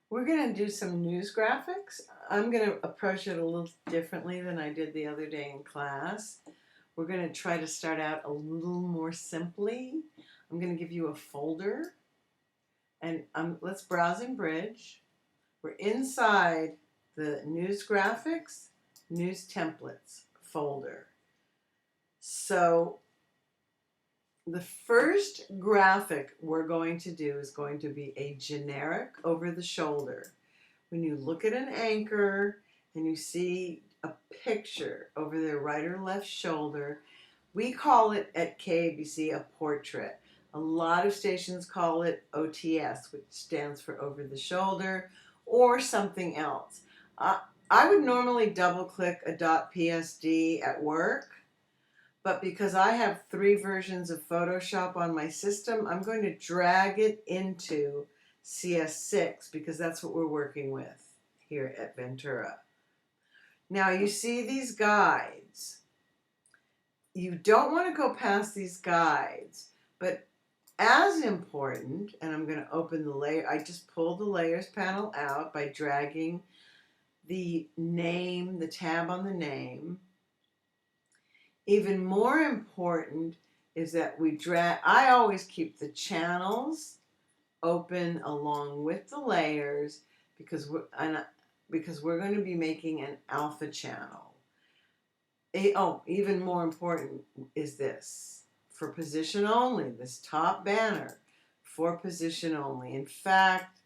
We're going to do some news graphics. I'm going to approach it a little differently than I did the other day in class. We're going to try to start out a little more simply. I'm going to give you a folder, and let's browse in Bridge. We're inside the news graphics, news templates folder. So the first graphic we're going to do is going to be a generic over the shoulder. When you look at an anchor and you see a picture over their right or left shoulder, we call it at KABC a portrait. A lot of stations call it OTS, which stands for over the shoulder, or something else. I would normally double click a .psd at work, but because I have 3 versions of Photoshop on my system, I'm going to drag it into CS6 because that's what we're working with here at Ventura. Now you see these guides. You don't want to go past these guides, but as important, and I'm going to open the layer, I just pulled the layers panel out by dragging the name, the tab on the name. Even more important is that I always keep the channels open along with the layers because we're going to be making an alpha channel. Even more important is this. For position only, this top banner, for position only. In fact,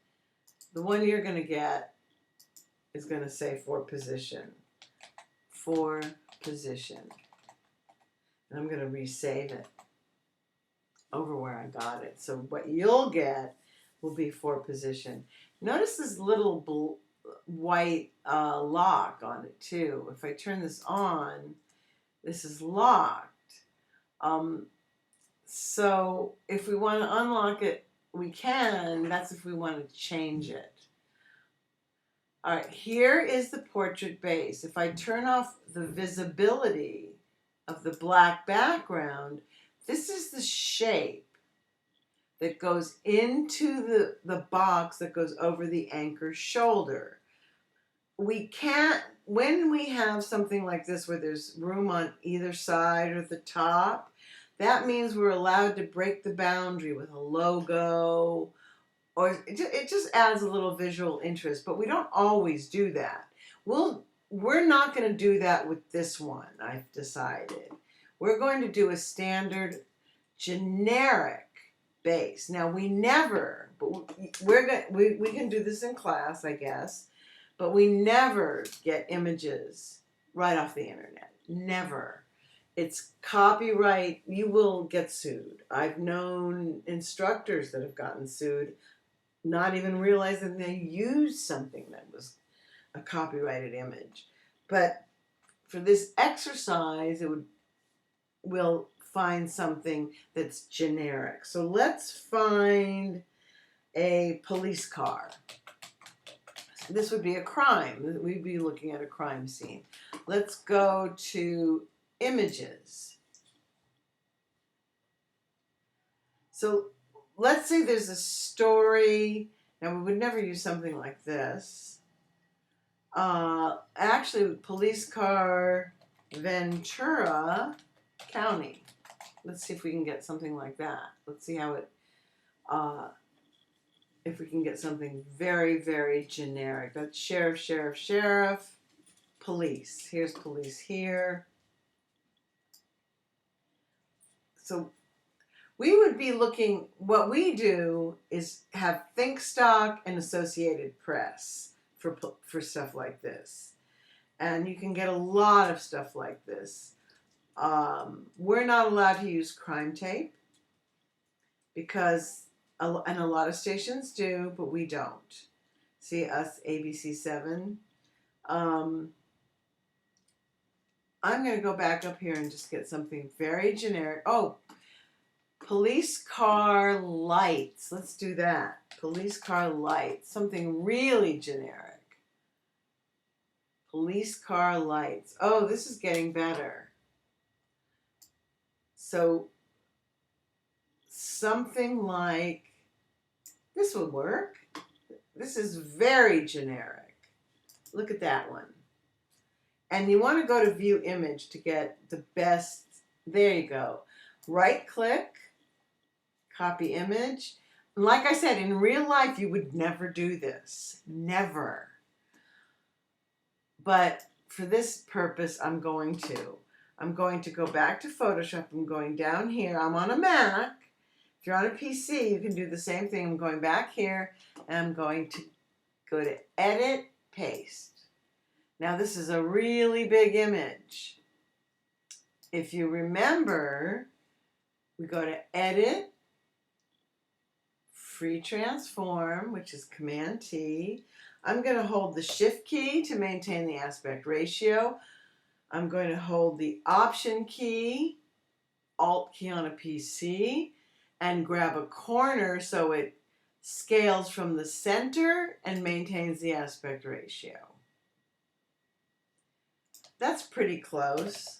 the one you're going to get is going to say for position. For position. And I'm going to resave it over where I got it. So what you'll get will be for position. Notice this little white lock on it too. If I turn this on, this is locked. So if we want to unlock it, we can. That's if we want to change it. All right, here is the portrait base. If I turn off the visibility of the black background, this is the shape that goes into the box that goes over the anchor shoulder. We can't, when we have something like this where there's room on either side or the top, that means we're allowed to break the boundary with a logo, or it just adds a little visual interest, but we don't always do that. We're not going to do that with this one, I've decided. We're going to do a standard generic base. Now we never, but we can do this in class, I guess, but we never get images right off the internet. Never. It's copyright. You will get sued. I've known instructors that have gotten sued, not even realizing they used something that was a copyrighted image. But for this exercise, we'll find something that's generic. So let's find a police car. This would be a crime. We'd be looking at a crime scene. Let's go to images. So let's say there's a story. Now we would never use something like this. Actually, police car, Ventura County. Let's see if we can get something like that. Let's see how it, if we can get something very, very generic. That's sheriff, sheriff, sheriff, police. Here's police here. So we would be looking, what we do is have Think Stock and Associated Press for stuff like this. And you can get a lot of stuff like this. We're not allowed to use crime tape because, and a lot of stations do, but we don't. See us, ABC7. I'm going to go back up here and just get something very generic. Oh, police car lights. Let's do that. Police car lights. Something really generic. Police car lights. Oh, this is getting better. So something like this would work. This is very generic. Look at that one. And you want to go to view image to get the best. There you go. Right click, copy image. And like I said, in real life, you would never do this. Never. But for this purpose, I'm going to. I'm going to go back to Photoshop. I'm going down here. I'm on a Mac. If you're on a PC, you can do the same thing. I'm going back here, and I'm going to go to Edit, Paste. Now, this is a really big image. If you remember, we go to Edit, Free Transform, which is Command T. I'm going to hold the Shift key to maintain the aspect ratio. I'm going to hold the Option key, Alt key on a PC, and grab a corner so it scales from the center and maintains the aspect ratio. That's pretty close.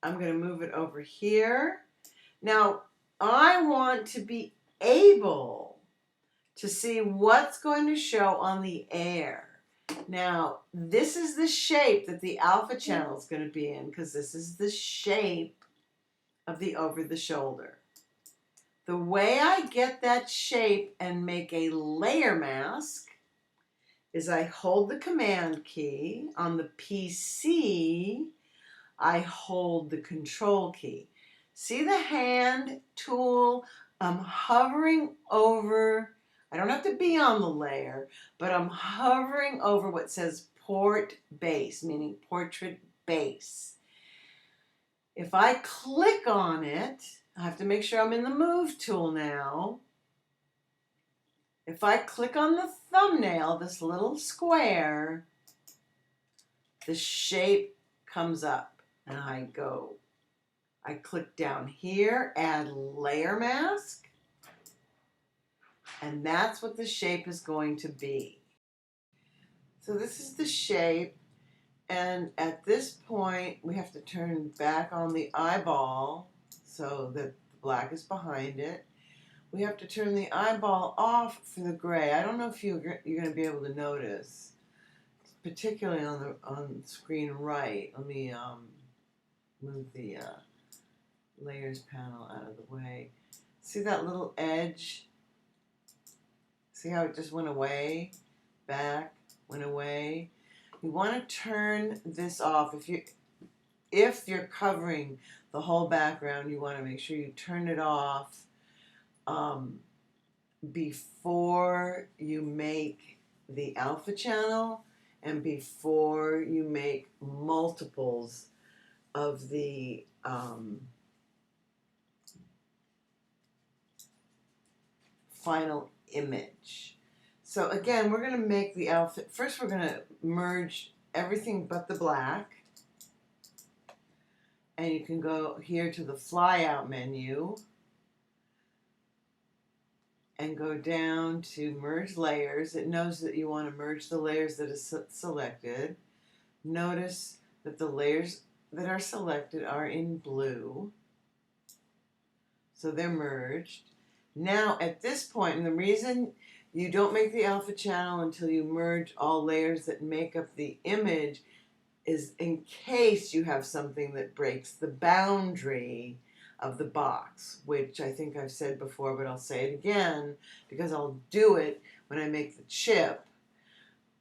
I'm going to move it over here. Now, I want to be able to see what's going to show on the air. Now, this is the shape that the alpha channel is going to be in, because this is the shape of the over the shoulder. The way I get that shape and make a layer mask is I hold the Command key. On the PC, I hold the Control key. See the hand tool? I'm hovering over, I don't have to be on the layer, but I'm hovering over what says Port Base, meaning Portrait Base. If I click on it, I have to make sure I'm in the Move tool now. If I click on the thumbnail, this little square, the shape comes up, and I click down here, add layer mask, and that's what the shape is going to be. So this is the shape, and at this point we have to turn back on the eyeball so that the black is behind it. We have to turn the eyeball off for the gray. I don't know if you're going to be able to notice, particularly on screen right. Let me move the layers panel out of the way. See that little edge? See how it just went away? Back, went away. You want to turn this off. If you're covering the whole background, you want to make sure you turn it off before you make the alpha channel and before you make multiples of the final image. So again, we're going to make the outfit. First, we're going to merge everything but the black. And you can go here to the flyout menu and go down to merge layers. It knows that you want to merge the layers that is selected. Notice that the layers that are selected are in blue. So they're merged. Now at this point, and the reason you don't make the alpha channel until you merge all layers that make up the image is in case you have something that breaks the boundary of the box, which I think I've said before, but I'll say it again because I'll do it when I make the chip,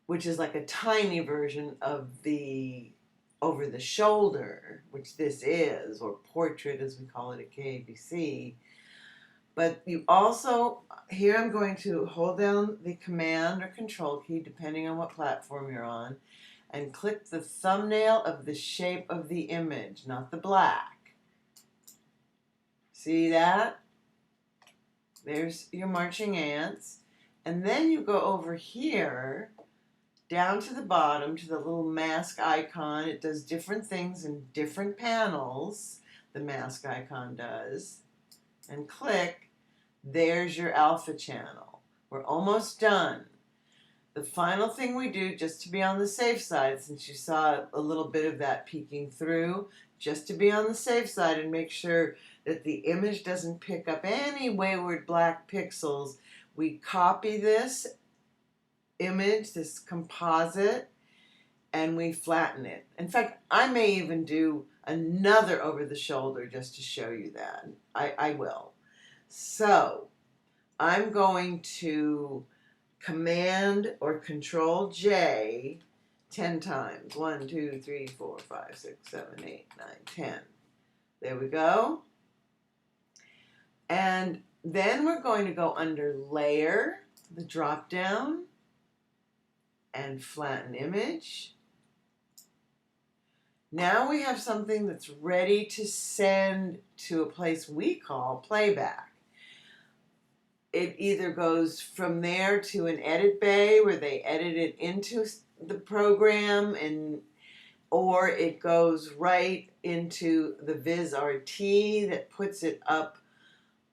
which is like a tiny version of the over the shoulder, which this is, or portrait as we call it at KABC. But you also, here I'm going to hold down the Command or Control key, depending on what platform you're on, and click the thumbnail of the shape of the image, not the black. See that? There's your marching ants. And then you go over here, down to the bottom, to the little mask icon. It does different things in different panels, the mask icon does. And click. There's your alpha channel. We're almost done. The final thing we do, just to be on the safe side, since you saw a little bit of that peeking through, just to be on the safe side and make sure that the image doesn't pick up any wayward black pixels, we copy this image, this composite, and we flatten it. In fact, I may even do another over the shoulder just to show you that. I will. So I'm going to Command or Control J 10 times. 1, 2, 3, 4, 5, 6, 7, 8, 9, 10. There we go. And then we're going to go under Layer, the drop down, and Flatten Image. Now we have something that's ready to send to a place we call playback. It either goes from there to an edit bay where they edit it into the program, or it goes right into the Viz RT that puts it up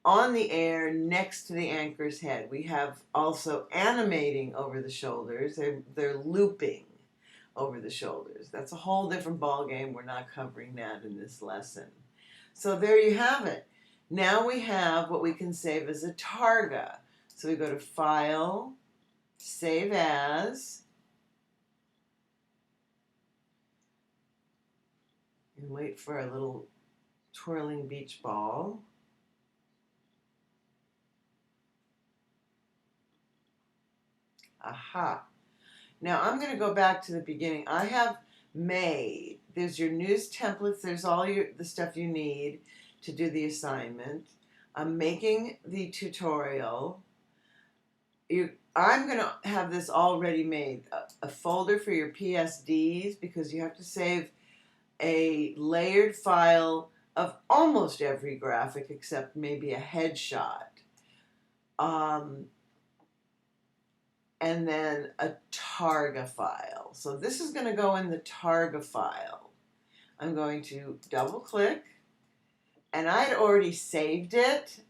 on the air next to the anchor's head. We have also animating over the shoulders. They're looping over the shoulders. That's a whole different ball game. We're not covering that in this lesson. So there you have it. Now we have what we can save as a targa. So we go to File, Save As, and wait for a little twirling beach ball. Aha. Now I'm going to go back to the beginning. I have made, there's your news templates, there's all the stuff you need to do the assignment. I'm making the tutorial. I'm going to have this already made, a folder for your PSDs, because you have to save a layered file of almost every graphic except maybe a headshot. And then a targa file. So this is going to go in the targa file. I'm going to double click, and I'd already saved it,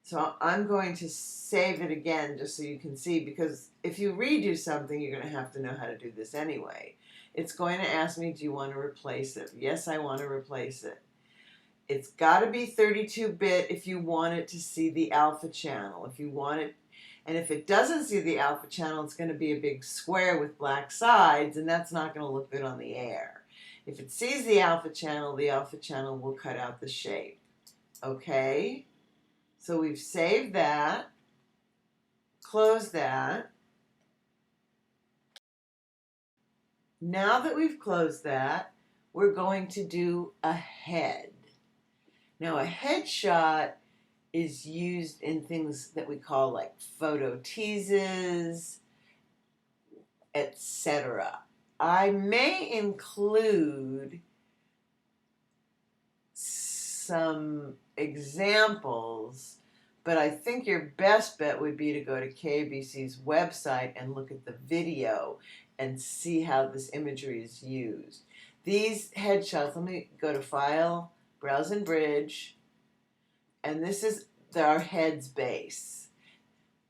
so I'm going to save it again just so you can see, because if you redo something, you're going to have to know how to do this anyway. It's going to ask me, do you want to replace it? Yes, I want to replace it. It's got to be 32-bit if you want it to see the alpha channel. If you want it, and if it doesn't see the alpha channel, it's going to be a big square with black sides, and that's not going to look good on the air. If it sees the alpha channel will cut out the shape. Okay? So we've saved that. Close that. Now that we've closed that, we're going to do a head. Now a headshot is used in things that we call like photo teases, etc. I may include some examples, but I think your best bet would be to go to KBC's website and look at the video and see how this imagery is used. These headshots, let me go to File, Browse and Bridge, and this is our head's base.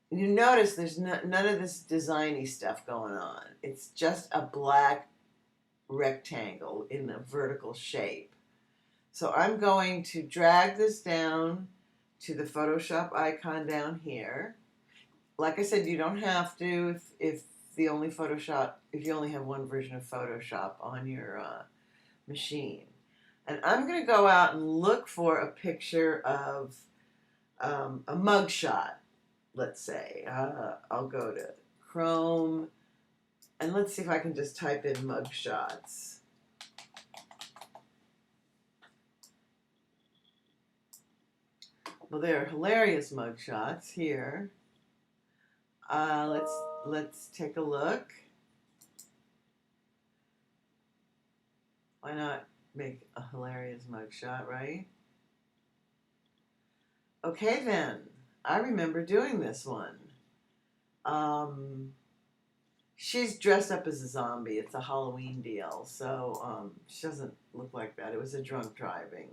You notice there's none of this designy stuff going on. It's just a black rectangle in a vertical shape. So I'm going to drag this down to the Photoshop icon down here. Like I said, you don't have to if you only have one version of Photoshop on your machine. And I'm going to go out and look for a picture of a mugshot, let's say. I'll go to Chrome, and let's see if I can just type in mugshots. Well, there are hilarious mugshots here. Let's take a look. Why not make a hilarious mugshot, right? Okay then, I remember doing this one. She's dressed up as a zombie. It's a Halloween deal, so she doesn't look like that. It was a drunk driving.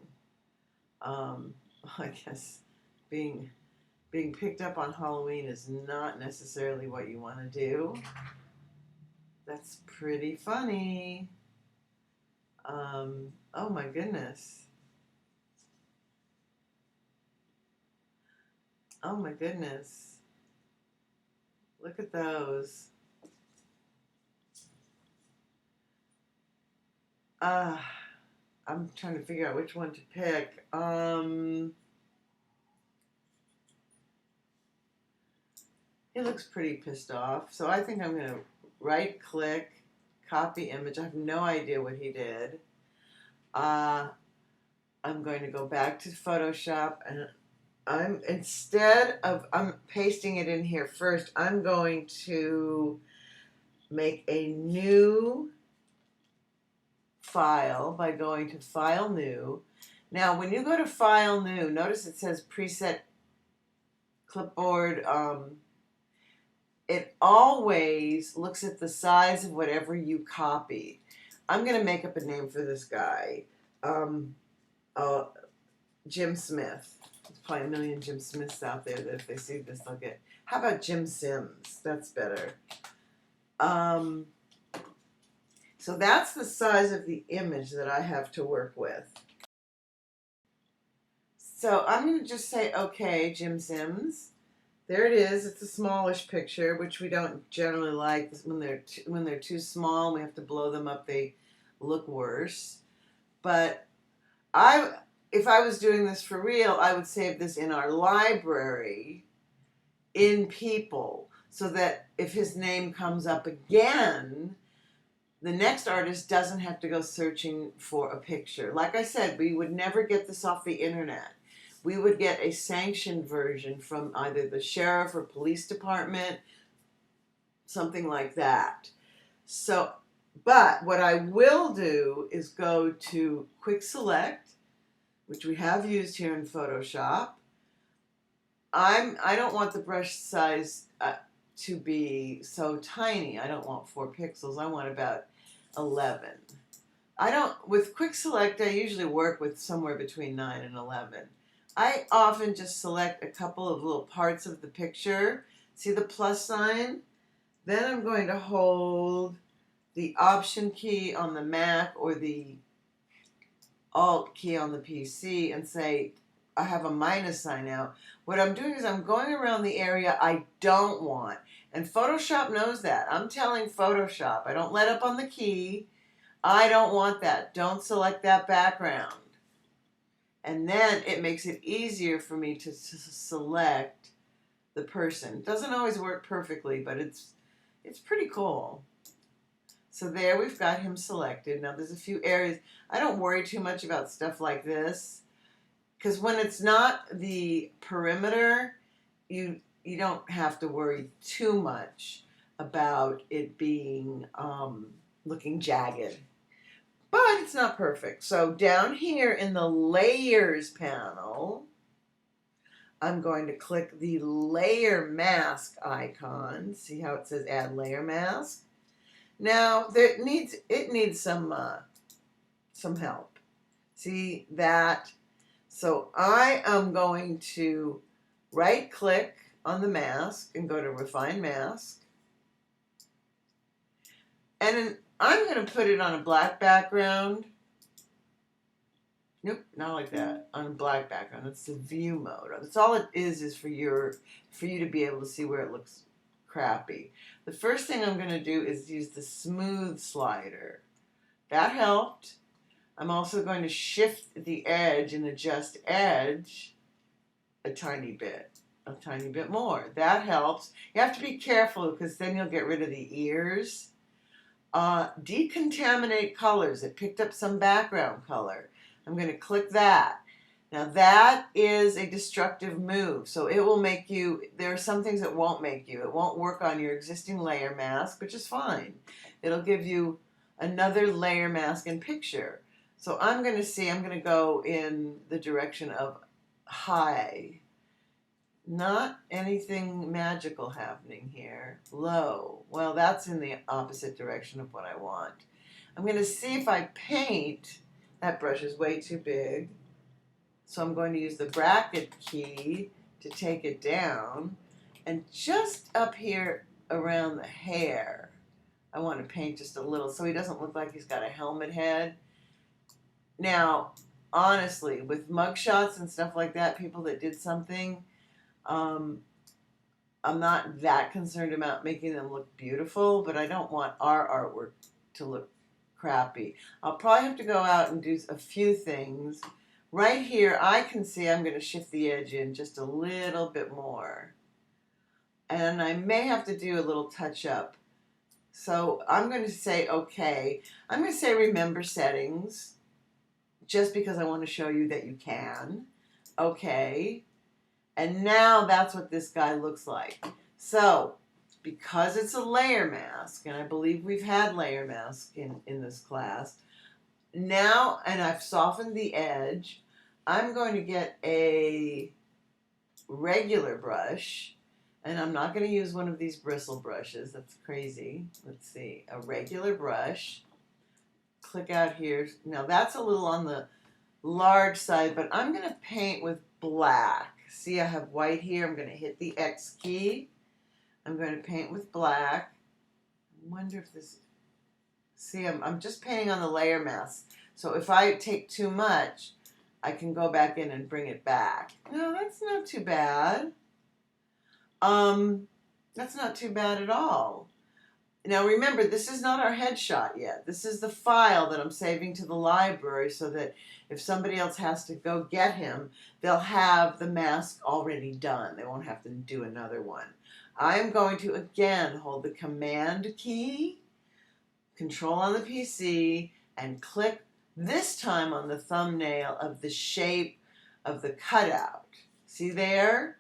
I guess being picked up on Halloween is not necessarily what you want to do. That's pretty funny. Oh my goodness. Oh my goodness. Look at those. I'm trying to figure out which one to pick. He looks pretty pissed off. So I think I'm going to right click, copy image. I have no idea what he did. I'm going to go back to Photoshop and I'm pasting it in here first, I'm going to make a new file by going to File New. Now, when you go to File New, notice it says Preset Clipboard. It always looks at the size of whatever you copied. I'm going to make up a name for this guy. Jim Smith. There's probably a million Jim Smiths out there that if they see this, they'll get. How about Jim Sims? That's better. So that's the size of the image that I have to work with. So I'm going to just say, okay, Jim Sims. There it is. It's a smallish picture, which we don't generally like. When they're too small, we have to blow them up. They look worse. But if I was doing this for real, I would save this in our library in People, so that if his name comes up again, the next artist doesn't have to go searching for a picture. Like I said, we would never get this off the internet. We would get a sanctioned version from either the sheriff or police department, something like that. So, but what I will do is go to Quick Select, which we have used here in Photoshop. I don't want the brush size to be so tiny. I don't want 4 pixels. I want about 11. With Quick Select, I usually work with somewhere between 9 and 11. I often just select a couple of little parts of the picture. See the plus sign? Then I'm going to hold the Option key on the Mac or the Alt key on the PC and say, I have a minus sign now. What I'm doing is I'm going around the area I don't want. And Photoshop knows that. I'm telling Photoshop, I don't let up on the key. I don't want that. Don't select that background. And then it makes it easier for me to select the person. It doesn't always work perfectly, but it's pretty cool. So there we've got him selected. Now there's a few areas. I don't worry too much about stuff like this, because when it's not the perimeter, you don't have to worry too much about it being looking jagged. But it's not perfect. So down here in the Layers panel, I'm going to click the Layer Mask icon. See how it says Add Layer Mask? Now it needs some help. See that? So I am going to right click on the mask and go to Refine Mask. And then I'm going to put it on a black background. Nope, not like that. On a black background. That's the view mode. That's all it is for you to be able to see where it looks crappy. The first thing I'm going to do is use the smooth slider. That helped. I'm also going to shift the edge and adjust edge a tiny bit more. That helps. You have to be careful because then you'll get rid of the ears. Decontaminate colors. It picked up some background color. I'm going to click that. Now that is a destructive move, so it will make you, there are some things it won't make you. It won't work on your existing layer mask, which is fine. It'll give you another layer mask and picture. So I'm going to go in the direction of high. Not anything magical happening here. Low. Well, that's in the opposite direction of what I want. I'm going to see if I paint. That brush is way too big. So I'm going to use the bracket key to take it down. And just up here around the hair, I want to paint just a little so he doesn't look like he's got a helmet head. Now, honestly, with mugshots and stuff like that, people that did something, I'm not that concerned about making them look beautiful, but I don't want our artwork to look crappy. I'll probably have to go out and do a few things. Right here, I can see I'm going to shift the edge in just a little bit more. And I may have to do a little touch up. So I'm going to say okay. I'm going to say remember settings, just because I want to show you that you can. Okay. And now that's what this guy looks like. So, because it's a layer mask, and I believe we've had layer masks in this class, now, and I've softened the edge, I'm going to get a regular brush, and I'm not going to use one of these bristle brushes. That's crazy. Let's see. A regular brush. Click out here. Now, that's a little on the large side, but I'm going to paint with black. See, I have white here. I'm going to hit the X key. I'm going to paint with black. I wonder if this... See, I'm just painting on the layer mask. So if I take too much, I can go back in and bring it back. No, that's not too bad. That's not too bad at all. Now remember, this is not our headshot yet. This is the file that I'm saving to the library so that if somebody else has to go get him, they'll have the mask already done. They won't have to do another one. I'm going to again hold the Command key, Control on the PC, and click this time on the thumbnail of the shape of the cutout. See there?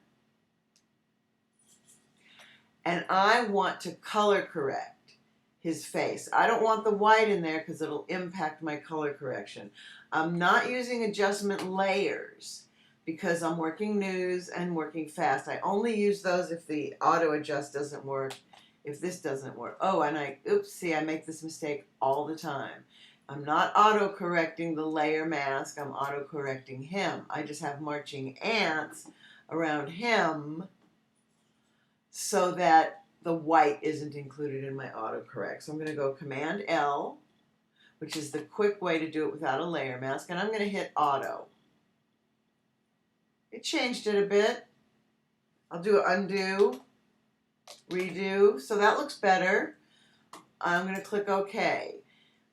And I want to color correct his face. I don't want the white in there because it'll impact my color correction. I'm not using adjustment layers because I'm working news and working fast. I only use those if the auto adjust doesn't work, if this doesn't work. Oh, and oops, see, I make this mistake all the time. I'm not auto correcting the layer mask, I'm auto correcting him. I just have marching ants around him so that the white isn't included in my autocorrect. So I'm going to go Command L, which is the quick way to do it without a layer mask, and I'm going to hit Auto. It changed it a bit. I'll do undo, redo, so that looks better. I'm going to click OK.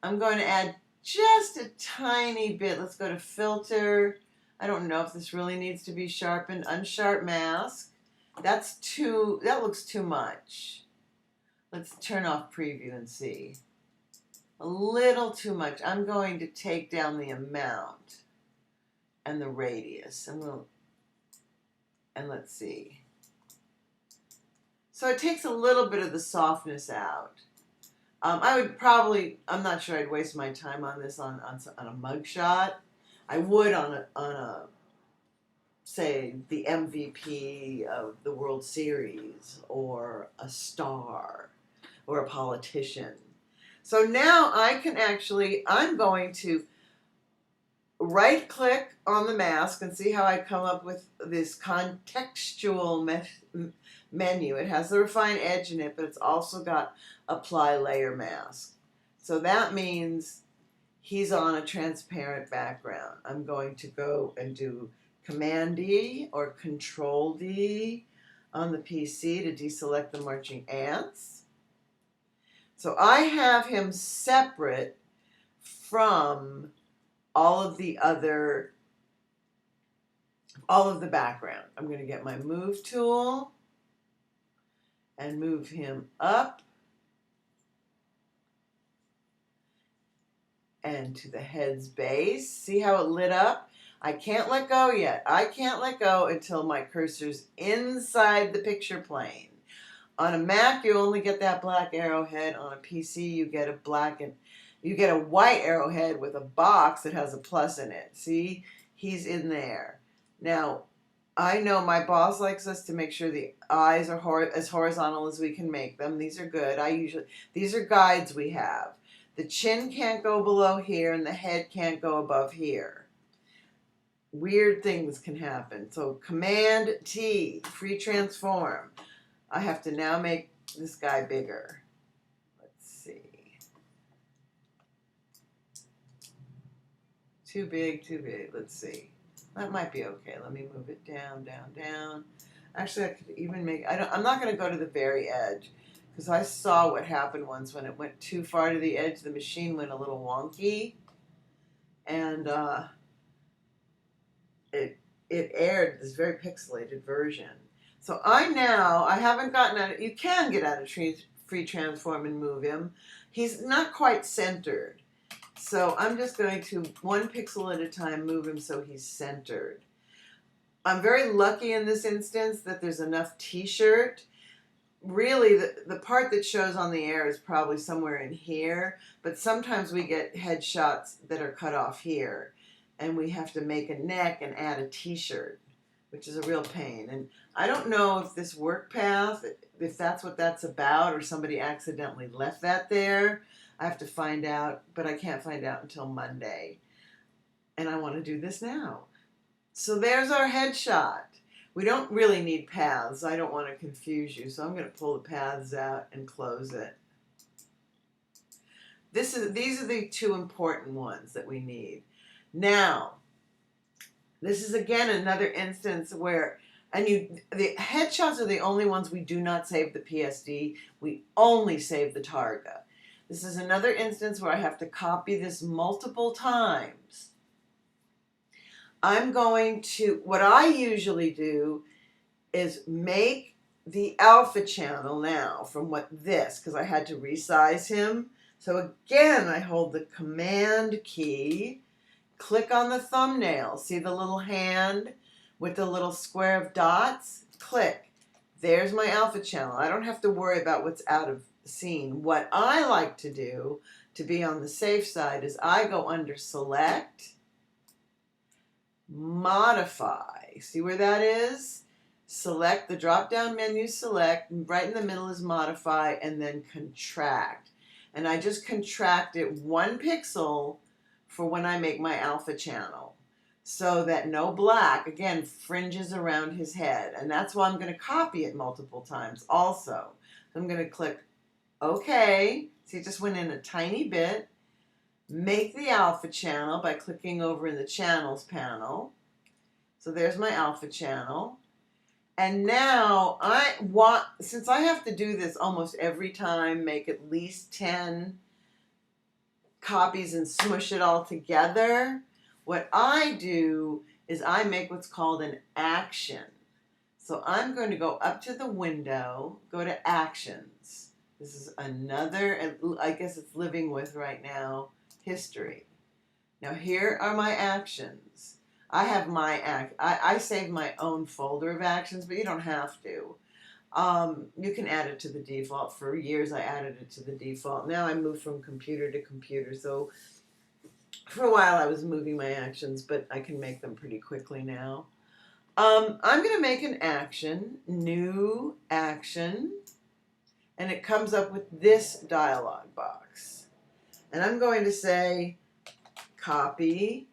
I'm going to add just a tiny bit. Let's go to Filter. I don't know if this really needs to be sharpened. Unsharp mask. That looks too much. Let's turn off preview and see. A little too much. I'm going to take down the amount and the radius, and let's see. So it takes a little bit of the softness out. I'm not sure I'd waste my time on this on a mugshot. I would on a say, the MVP of the World Series, or a star, or a politician. So now I can I'm going to right-click on the mask and see how I come up with this contextual menu. It has the refine edge in it, but it's also got apply layer mask. So that means he's on a transparent background. I'm going to go and do Command D or Control D on the PC to deselect the marching ants. So I have him separate from all of the background. I'm going to get my move tool and move him up and to the head's base. See how it lit up? I can't let go yet. I can't let go until my cursor's inside the picture plane. On a Mac, you only get that black arrowhead. On a PC, you get a white arrowhead with a box that has a plus in it. See? He's in there. Now, I know my boss likes us to make sure the eyes are as horizontal as we can make them. These are good. These are guides we have. The chin can't go below here and the head can't go above here. Weird things can happen. So Command T, free transform. I have to now make this guy bigger. Let's see. Too big, too big. Let's see. That might be okay. Let me move it down, down, down. Actually, I could even make, I'm not going to go to the very edge because I saw what happened once when it went too far to the edge. The machine went a little wonky, and it aired this very pixelated version. So I haven't gotten out. You can get out of free transform and move him. He's not quite centered. So I'm just going to, 1 pixel at a time, move him so he's centered. I'm very lucky in this instance that there's enough t-shirt. Really, the part that shows on the air is probably somewhere in here, but sometimes we get headshots that are cut off here, and we have to make a neck and add a t-shirt, which is a real pain. And I don't know if this work path, if that's what that's about, or somebody accidentally left that there. I have to find out, but I can't find out until Monday. And I want to do this now. So there's our headshot. We don't really need paths. I don't want to confuse you, so I'm going to pull the paths out and close it. These are the 2 important ones that we need. Now, this is again another instance where, the headshots are the only ones we do not save the PSD. We only save the Targa. This is another instance where I have to copy this multiple times. I'm going to, what I usually do is make the alpha channel now from because I had to resize him. So again, I hold the command key, click on the thumbnail, see the little hand with the little square of dots? Click. There's my alpha channel. I don't have to worry about what's out of scene. What I like to do to be on the safe side is I go under select, modify. See where that is? Select the drop down menu, select, right in the middle is modify, and then contract. And I just contract it 1 pixel for when I make my alpha channel, so that no black, again, fringes around his head. And that's why I'm going to copy it multiple times also. So I'm going to click OK. See, it just went in a tiny bit. Make the alpha channel by clicking over in the channels panel. So there's my alpha channel. And now since I have to do this almost every time, make at least 10 copies and smush it all together, what I do is I make what's called an action. So I'm going to go up to the window, go to actions. This is another, I guess it's living with right now, history. Now here are my actions. I have I save my own folder of actions, but you don't have to. You can add it to the default. For years I added it to the default. Now I move from computer to computer. So for a while I was moving my actions, but I can make them pretty quickly now. I'm going to make an action, new action, and it comes up with this dialog box. And I'm going to say copy,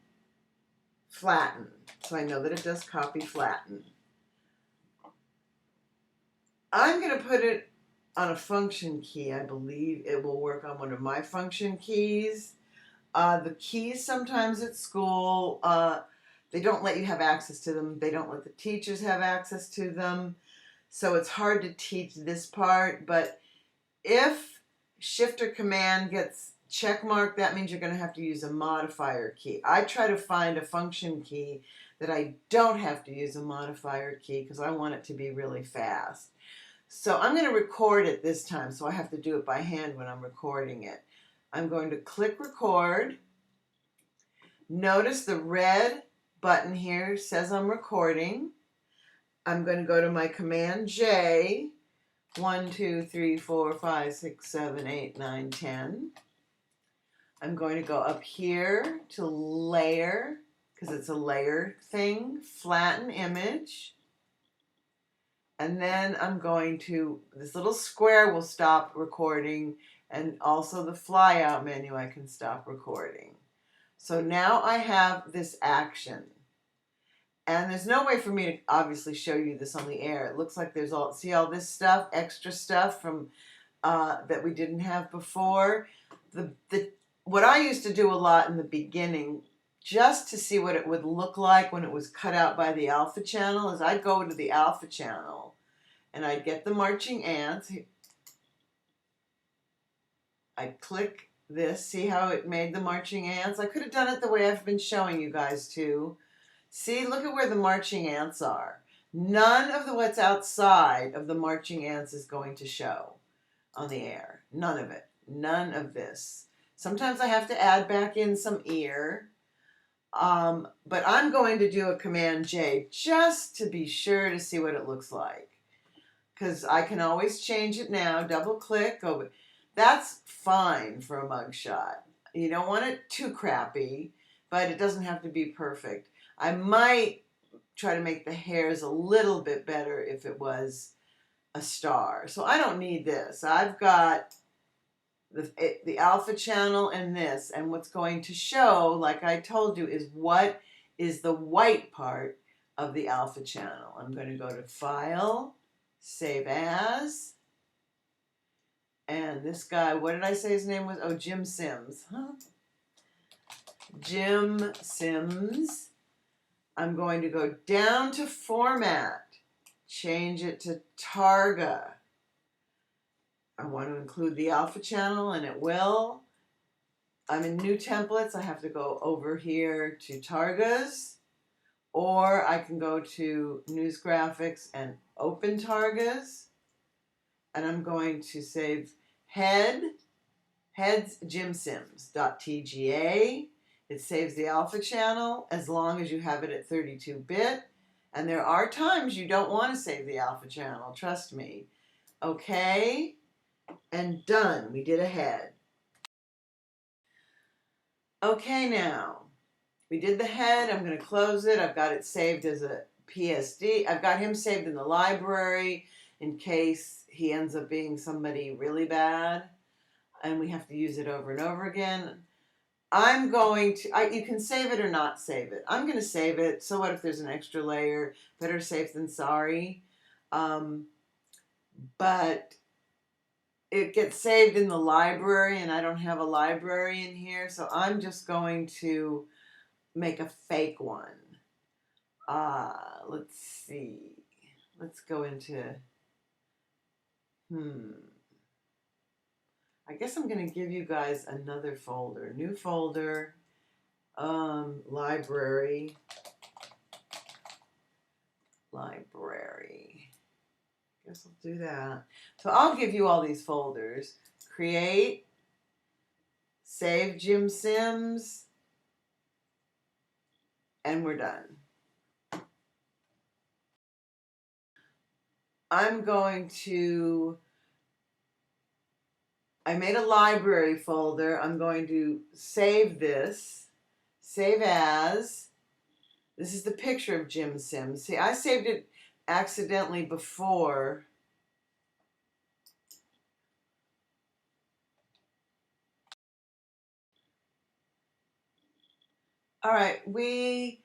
flatten. So I know that it does copy, flatten. I'm going to put it on a function key. I believe it will work on one of my function keys. The keys sometimes at school, they don't let you have access to them. They don't let the teachers have access to them. So it's hard to teach this part. But if Shift or Command gets check marked, that means you're going to have to use a modifier key. I try to find a function key that I don't have to use a modifier key because I want it to be really fast. So I'm going to record it this time, so I have to do it by hand when I'm recording it. I'm going to click record. Notice the red button here says I'm recording. I'm going to go to my Command J. 1, 2, 3, 4, 5, 6, 7, 8, 9, 10. I'm going to go up here to layer, because it's a layer thing, flatten image. And then I'm going to, this little square will stop recording, and also the flyout menu I can stop recording. So now I have this action. And there's no way for me to obviously show you this on the air. It looks like there's see all this stuff, extra stuff from that we didn't have before. What I used to do a lot in the beginning just to see what it would look like when it was cut out by the alpha channel, is I'd go to the alpha channel and I'd get the marching ants. I'd click this, see how it made the marching ants? I could have done it the way I've been showing you guys too. See, look at where the marching ants are. None of the what's outside of the marching ants is going to show on the air. None of it. None of this. Sometimes I have to add back in some ear. But I'm going to do a Command J just to be sure to see what it looks like. Because I can always change it now. Double click. Go. That's fine for a mugshot. You don't want it too crappy, but it doesn't have to be perfect. I might try to make the hairs a little bit better if it was a star. So I don't need this. I've got the alpha channel and this, and what's going to show, like I told you, is what is the white part of the alpha channel. I'm going to go to File, Save As, and this guy, what did I say his name was? Oh, Jim Sims. Huh? Jim Sims. I'm going to go down to Format, change it to Targa. I want to include the alpha channel, and it will. I'm in New Templates. I have to go over here to Targas, or I can go to News Graphics and open Targas, and I'm going to save heads jimsims.tga. It saves the alpha channel as long as you have it at 32-bit, and there are times you don't want to save the alpha channel, trust me. Okay. And done. We did a head. Okay, now we did the head. I'm going to close it. I've got it saved as a PSD. I've got him saved in the library in case he ends up being somebody really bad and we have to use it over and over again. I'm going to, you can save it or not save it. I'm going to save it. So what if there's an extra layer? Better safe than sorry. But it gets saved in the library, and I don't have a library in here, so I'm just going to make a fake one. Let's see. Let's go into, I guess I'm going to give you guys another folder. New folder, library. Guess I'll do that. So I'll give you all these folders. Create, save Jim Sims, and we're done. I'm going to, I made a library folder. I'm going to save this, save as. This is the picture of Jim Sims. See, I saved it accidentally before. All right, when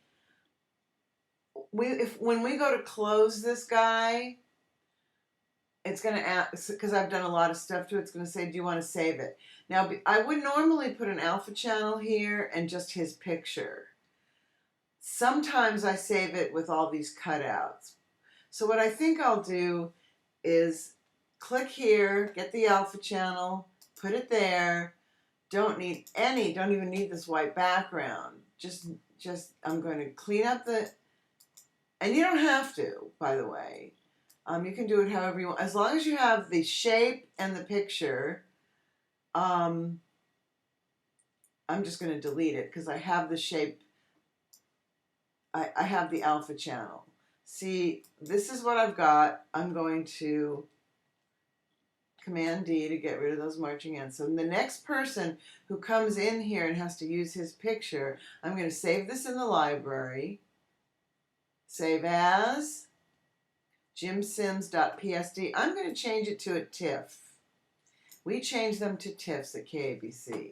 we go to close this guy, it's going to ask, because I've done a lot of stuff to it, it's going to say, do you want to save it? Now, I would normally put an alpha channel here and just his picture. Sometimes I save it with all these cutouts. So what I think I'll do is click here, get the alpha channel, put it there. Don't even need this white background. Just I'm going to clean up the, and you don't have to, by the way. You can do it however you want. As long as you have the shape and the picture, I'm just going to delete it because I have the shape. I have the alpha channel. See, this is what I've got. I'm going to Command D to get rid of those marching ants. So the next person who comes in here and has to use his picture, I'm going to save this in the library. Save as jimsims.psd. I'm going to change it to a TIFF. We change them to TIFFs at KABC.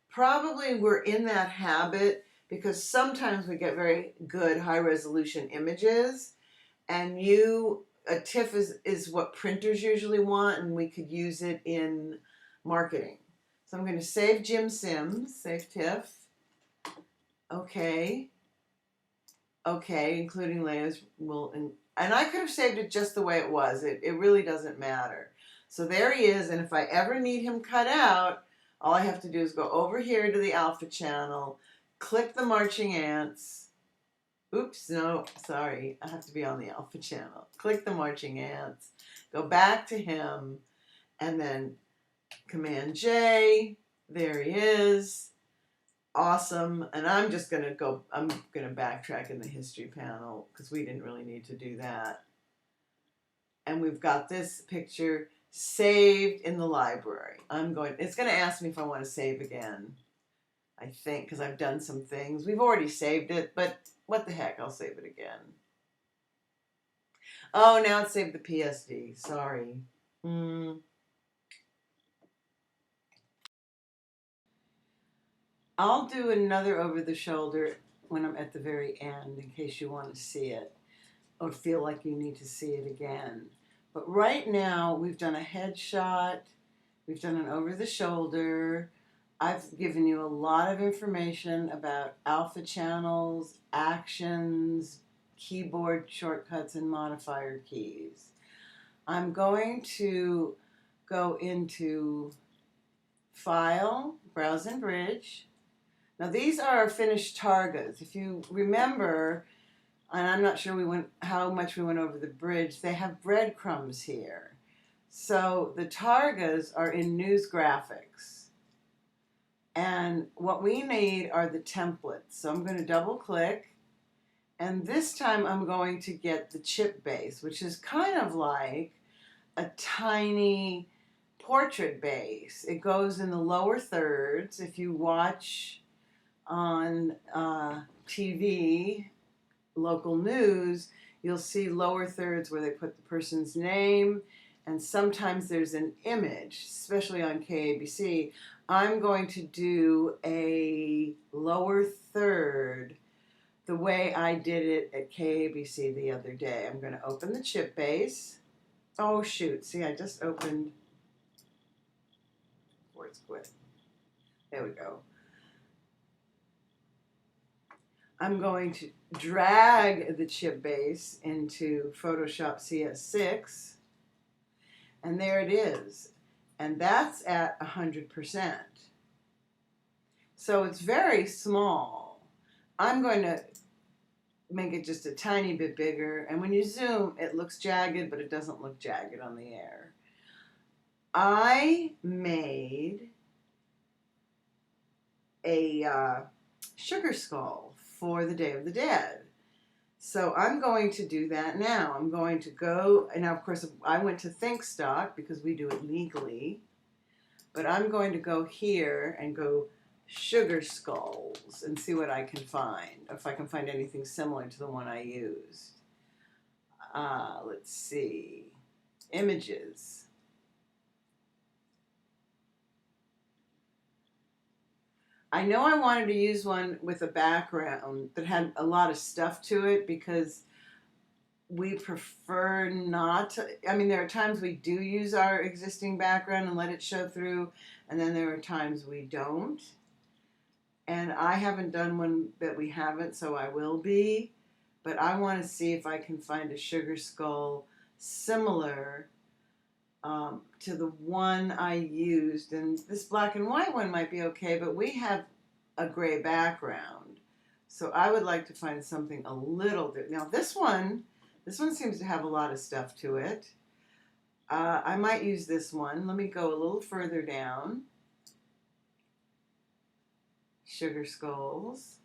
Probably we're in that habit because sometimes we get very good high-resolution images, and a TIFF is what printers usually want, and we could use it in marketing. So I'm going to save Jim Sims, save TIFF. Okay. Okay, including layers and I could have saved it just the way it was. It really doesn't matter. So there he is, and if I ever need him cut out, all I have to do is go over here to the alpha channel, click the marching ants. Oops, no, sorry, I have to be on the alpha channel. Click the marching ants, go back to him, and then Command J, there he is. Awesome. And I'm going to backtrack in the history panel because we didn't really need to do that. And we've got this picture saved in the library. It's going to ask me if I want to save again, I think, because I've done some things. We've already saved it, but what the heck, I'll save it again. Oh, now it's saved the PSD. Sorry. I'll do another over the shoulder when I'm at the very end in case you want to see it or feel like you need to see it again. But right now we've done a headshot, we've done an over the shoulder. I've given you a lot of information about alpha channels, actions, keyboard shortcuts, and modifier keys. I'm going to go into File, Browse and Bridge. Now these are our finished targas. If you remember, and I'm not sure how much we went over the bridge, they have breadcrumbs here. So the targas are in news graphics. And what we need are the templates. So I'm going to double click. And this time I'm going to get the chip base, which is kind of like a tiny portrait base. It goes in the lower thirds. If you watch on TV, local news, you'll see lower thirds where they put the person's name, and sometimes there's an image, especially on KABC. I'm going to do a lower third the way I did it at KABC the other day. I'm going to open the chip base. Oh shoot, see, I just opened, where's quit? There we go. I'm going to drag the chip base into Photoshop CS6, and there it is. And that's at 100%. So it's very small. I'm going to make it just a tiny bit bigger, and when you zoom, it looks jagged, but it doesn't look jagged on the air. I made a sugar skull for the Day of the Dead. So I'm going to do that now. I'm going to go, and now of course I went to ThinkStock because we do it legally, but I'm going to go here and go sugar skulls and see what I can find, if I can find anything similar to the one I used. Let's see, images. I know I wanted to use one with a background that had a lot of stuff to it because we prefer not to. I mean, there are times we do use our existing background and let it show through, and then there are times we don't. And I haven't done one that we haven't, so I will be. But I want to see if I can find a sugar skull similar to the one I used. And this black and white one might be okay, but we have a gray background. So I would like to find something a little bit. Now this one seems to have a lot of stuff to it. I might use this one. Let me go a little further down. Sugar skulls.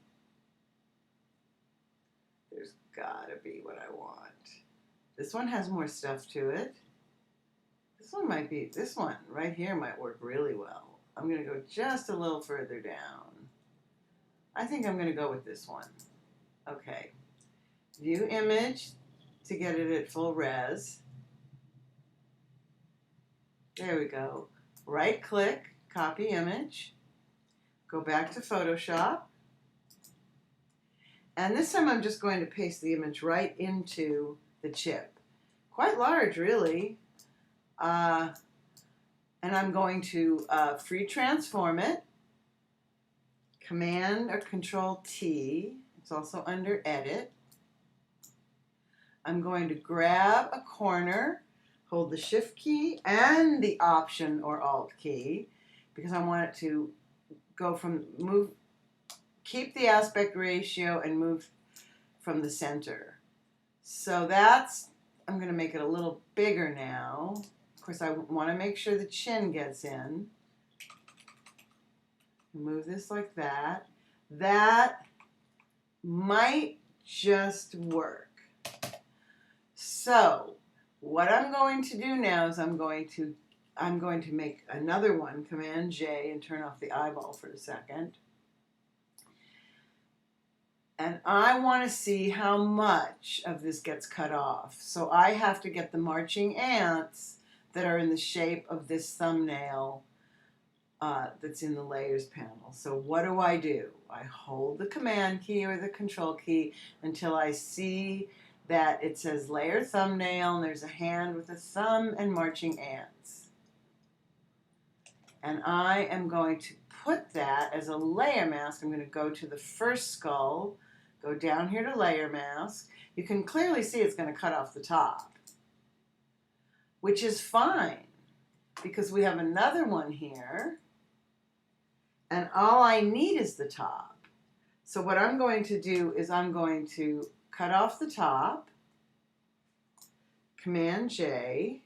There's gotta be what I want. This one has more stuff to it. This one right here might work really well. I'm going to go just a little further down. I think I'm going to go with this one. Okay. View image to get it at full res. There we go. Right click, copy image. Go back to Photoshop. And this time I'm just going to paste the image right into the chip. Quite large, really. And I'm going to free transform it, Command or Control T. It's also under Edit. I'm going to grab a corner, hold the Shift key and the Option or Alt key because I want it to go from keep the aspect ratio and move from the center. So I'm going to make it a little bigger now. Of course, I want to make sure the chin gets in. Move this like that. That might just work. So what I'm going to do now is I'm going to make another one, Command J, and turn off the eyeball for a second. And I want to see how much of this gets cut off. So I have to get the marching ants that are in the shape of this thumbnail that's in the Layers panel. So what do? I hold the Command key or the Control key until I see that it says Layer Thumbnail and there's a hand with a thumb and marching ants. And I am going to put that as a layer mask. I'm going to go to the first skull, go down here to Layer Mask. You can clearly see it's going to cut off the top, which is fine because we have another one here and all I need is the top. So what I'm going to do is I'm going to cut off the top, Command J.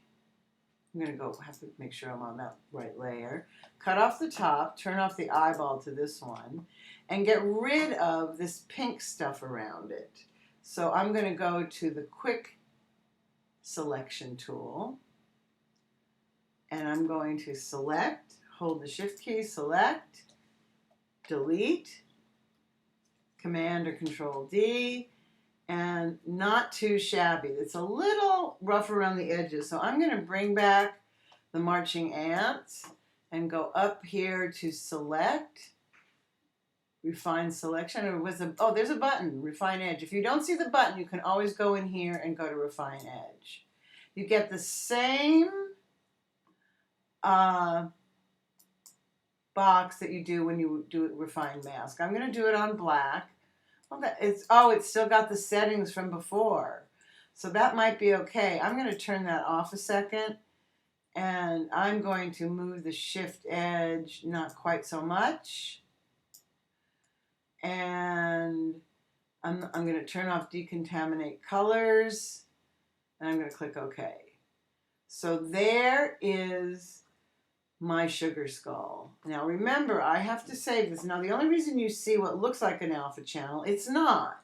I'm going to have to make sure I'm on that right layer. Cut off the top, turn off the eyeball to this one, and get rid of this pink stuff around it. So I'm going to go to the Quick Selection tool, and I'm going to select, hold the Shift key, select, delete, Command or Control D, and not too shabby. It's a little rough around the edges, so I'm going to bring back the marching ants and go up here to Select, Refine Selection. There's a button, Refine Edge. If you don't see the button, you can always go in here and go to Refine Edge. You get the same box that you do when you do Refine Mask. I'm going to do it on black. It's still got the settings from before. So that might be okay. I'm going to turn that off a second. And I'm going to move the shift edge not quite so much. And I'm going to turn off decontaminate colors. And I'm going to click OK. So there is my sugar skull. Now remember, I have to save this. Now the only reason you see what looks like an alpha channel, it's not.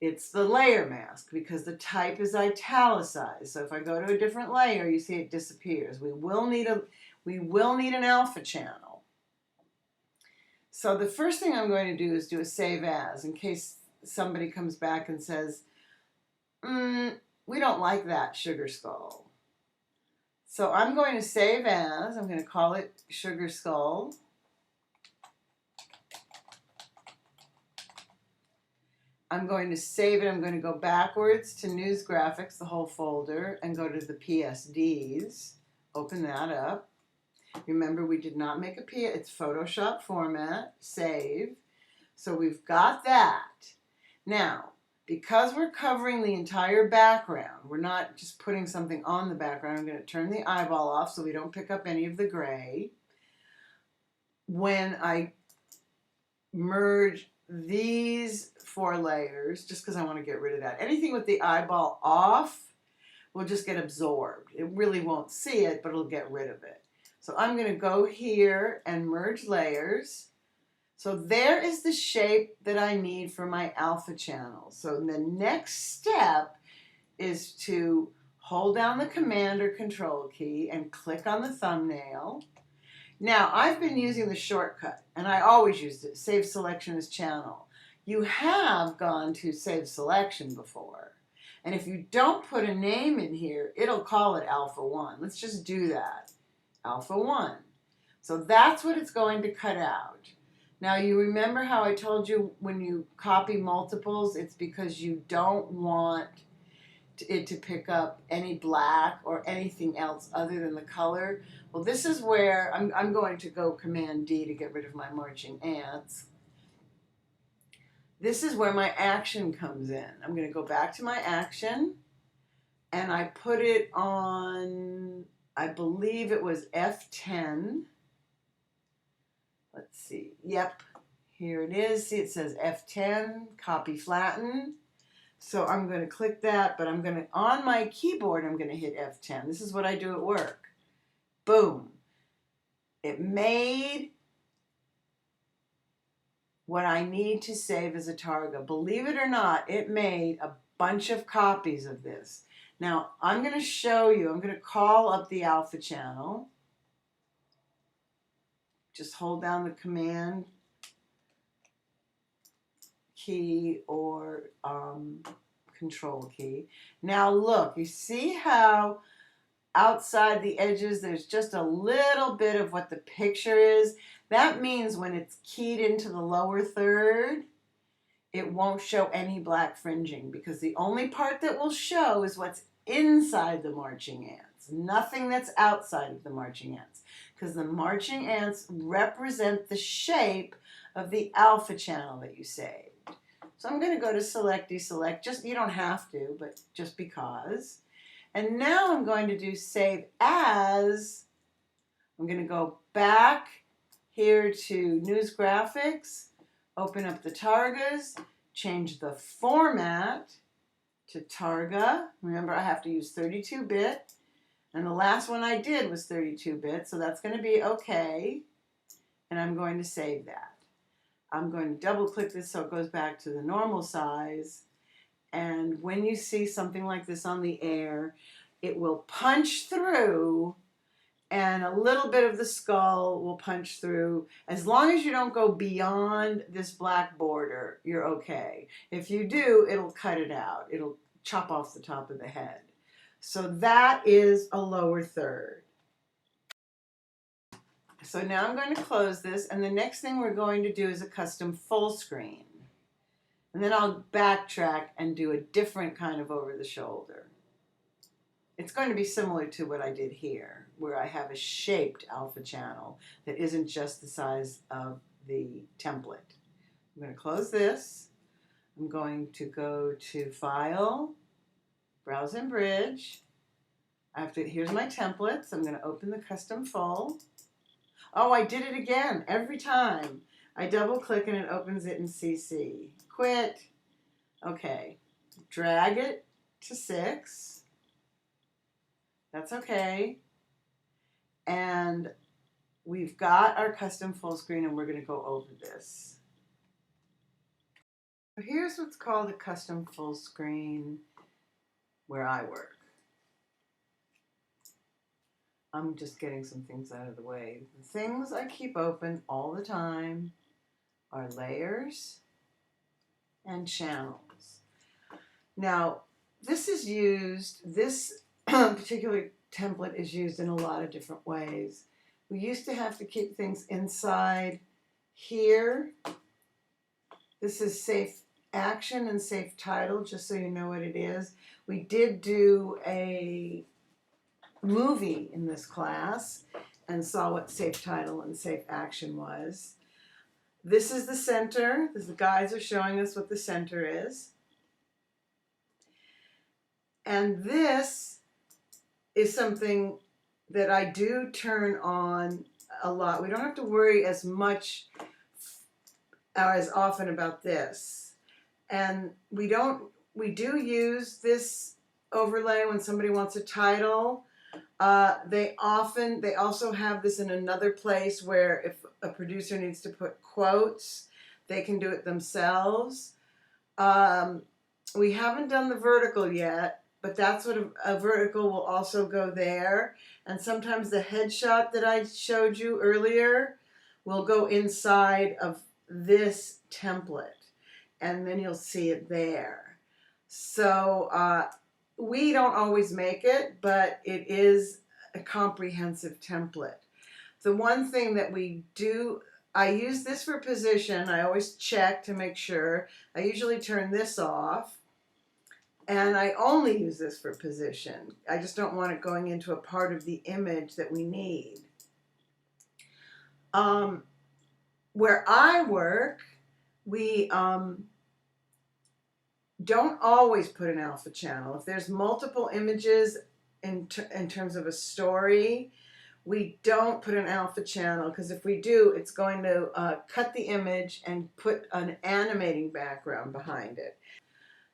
It's the layer mask because the type is italicized. So if I go to a different layer, you see it disappears. We will need an alpha channel. So the first thing I'm going to do is do a save as in case somebody comes back and says, we don't like that sugar skull. So I'm going to save as, I'm going to call it Sugar Skull. I'm going to save it. I'm going to go backwards to News Graphics, the whole folder, and go to the PSDs. Open that up. Remember, we did not make it's Photoshop format, save. So we've got that. Now, because we're covering the entire background, we're not just putting something on the background. I'm going to turn the eyeball off so we don't pick up any of the gray. When I merge these 4 layers, just because I want to get rid of that, anything with the eyeball off will just get absorbed. It really won't see it, but it'll get rid of it. So I'm going to go here and merge layers. So there is the shape that I need for my alpha channel. So the next step is to hold down the Command or Control key and click on the thumbnail. Now, I've been using the shortcut, and I always used it, Save Selection as Channel. You have gone to Save Selection before. And if you don't put a name in here, it'll call it Alpha 1. Let's just do that. Alpha 1. So that's what it's going to cut out. Now, you remember how I told you when you copy multiples, it's because you don't want it to pick up any black or anything else other than the color. Well, this is where I'm going to go Command D to get rid of my marching ants. This is where my action comes in. I'm going to go back to my action, and I put it on, I believe it was F10. Let's see. Yep, here it is. See, it says F10, copy flatten. So I'm going to click that, but I'm going to, on my keyboard, I'm going to hit F10. This is what I do at work. Boom. It made what I need to save as a target. Believe it or not, it made a bunch of copies of this. Now, I'm going to show you, I'm going to call up the alpha channel. Just hold down the Command key or Control key. Now look, you see how outside the edges there's just a little bit of what the picture is? That means when it's keyed into the lower third, it won't show any black fringing, because the only part that will show is what's inside the marching ants, nothing that's outside of the marching ants, because the marching ants represent the shape of the alpha channel that you saved. So I'm going to go to select, deselect, just, you don't have to, but just because. And now I'm going to do save as. I'm going to go back here to News Graphics, open up the Targas, change the format to Targa. Remember, I have to use 32-bit, and the last one I did was 32-bit, so that's going to be okay, and I'm going to save that. I'm going to double click this so it goes back to the normal size, and when you see something like this on the air, it will punch through, and a little bit of the skull will punch through. As long as you don't go beyond this black border, you're okay. If you do, it'll cut it out. It'll chop off the top of the head. So that is a lower third. So now I'm going to close this, and the next thing we're going to do is a custom full screen. And then I'll backtrack and do a different kind of over the shoulder. It's going to be similar to what I did here, where I have a shaped alpha channel that isn't just the size of the template. I'm going to close this. I'm going to go to File, Browse and Bridge. Here's my templates. I'm going to open the custom full. Oh, I did it again every time. I double click and it opens it in CC. Quit. Okay. Drag it to 6. That's okay. And we've got our custom full screen, and we're going to go over this. So here's what's called a custom full screen where I work. I'm just getting some things out of the way. The things I keep open all the time are layers and channels. Now, this particular template is used in a lot of different ways. We used to have to keep things inside here. This is safe action and safe title, just so you know what it is. We did do a movie in this class and saw what safe title and safe action was. This is the center. The guys are showing us what the center is. And this is something that I do turn on a lot. We don't have to worry as much or as often about this. And we do use this overlay when somebody wants a title. They also have this in another place where if a producer needs to put quotes, they can do it themselves. We haven't done the vertical yet, but that's what a vertical will also go there. And sometimes the headshot that I showed you earlier will go inside of this template, and then you'll see it there. So we don't always make it, but it is a comprehensive template. The one thing that we do, I use this for position. I always check to make sure. I usually turn this off. And I only use this for position. I just don't want it going into a part of the image that we need. Where I work, we don't always put an alpha channel. If there's multiple images in terms of a story, we don't put an alpha channel, because if we do, it's going to cut the image and put an animating background behind it.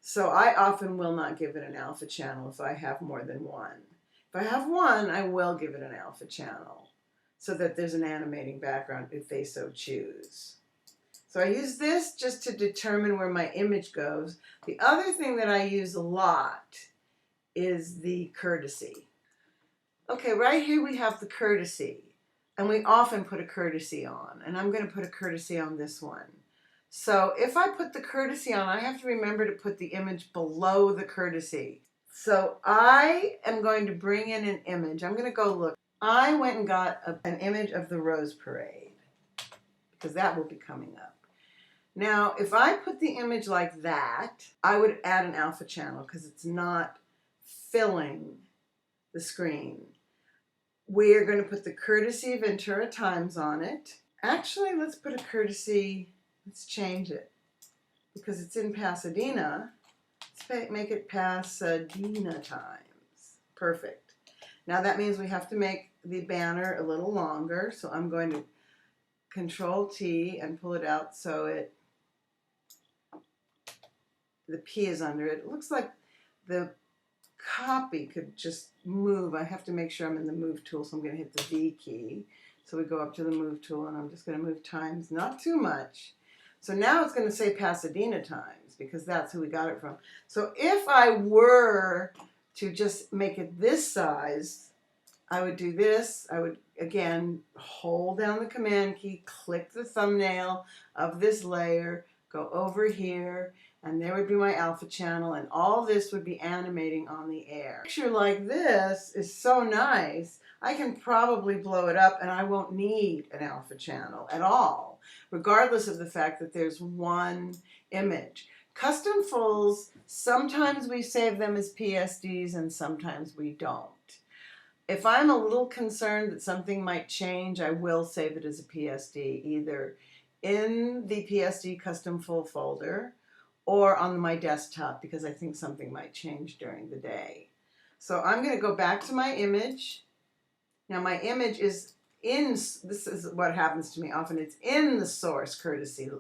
So I often will not give it an alpha channel if I have more than one. If I have one, I will give it an alpha channel so that there's an animating background if they so choose. So I use this just to determine where my image goes. The other thing that I use a lot is the courtesy. Okay, right here we have the courtesy, and we often put a courtesy on, and I'm going to put a courtesy on this one. So if I put the courtesy on, I have to remember to put the image below the courtesy. So I am going to bring in an image. I'm going to go look. I went and got an image of the Rose Parade, because that will be coming up. Now, if I put the image like that, I would add an alpha channel because it's not filling the screen. We're going to put the courtesy Ventura Times on it. Actually, let's put a courtesy, let's change it. Because it's in Pasadena, let's make it Pasadena Times. Perfect. Now that means we have to make the banner a little longer, so I'm going to Control T and pull it out so the P is under it. It looks like the copy could just move. I have to make sure I'm in the move tool, so I'm going to hit the V key. So we go up to the move tool, and I'm just going to move times, not too much. So now it's going to say Pasadena Times because that's who we got it from. So if I were to just make it this size, I would do this. I would, again, hold down the Command key, click the thumbnail of this layer, go over here, and there would be my alpha channel, and all this would be animating on the air. A picture like this is so nice. I can probably blow it up and I won't need an alpha channel at all, regardless of the fact that there's one image. Custom fulls, sometimes we save them as PSDs and sometimes we don't. If I'm a little concerned that something might change, I will save it as a PSD, either in the PSD custom full folder or on my desktop, because I think something might change during the day. So I'm going to go back to my image. Now my image is in, this is what happens to me often, it's in the source courtesy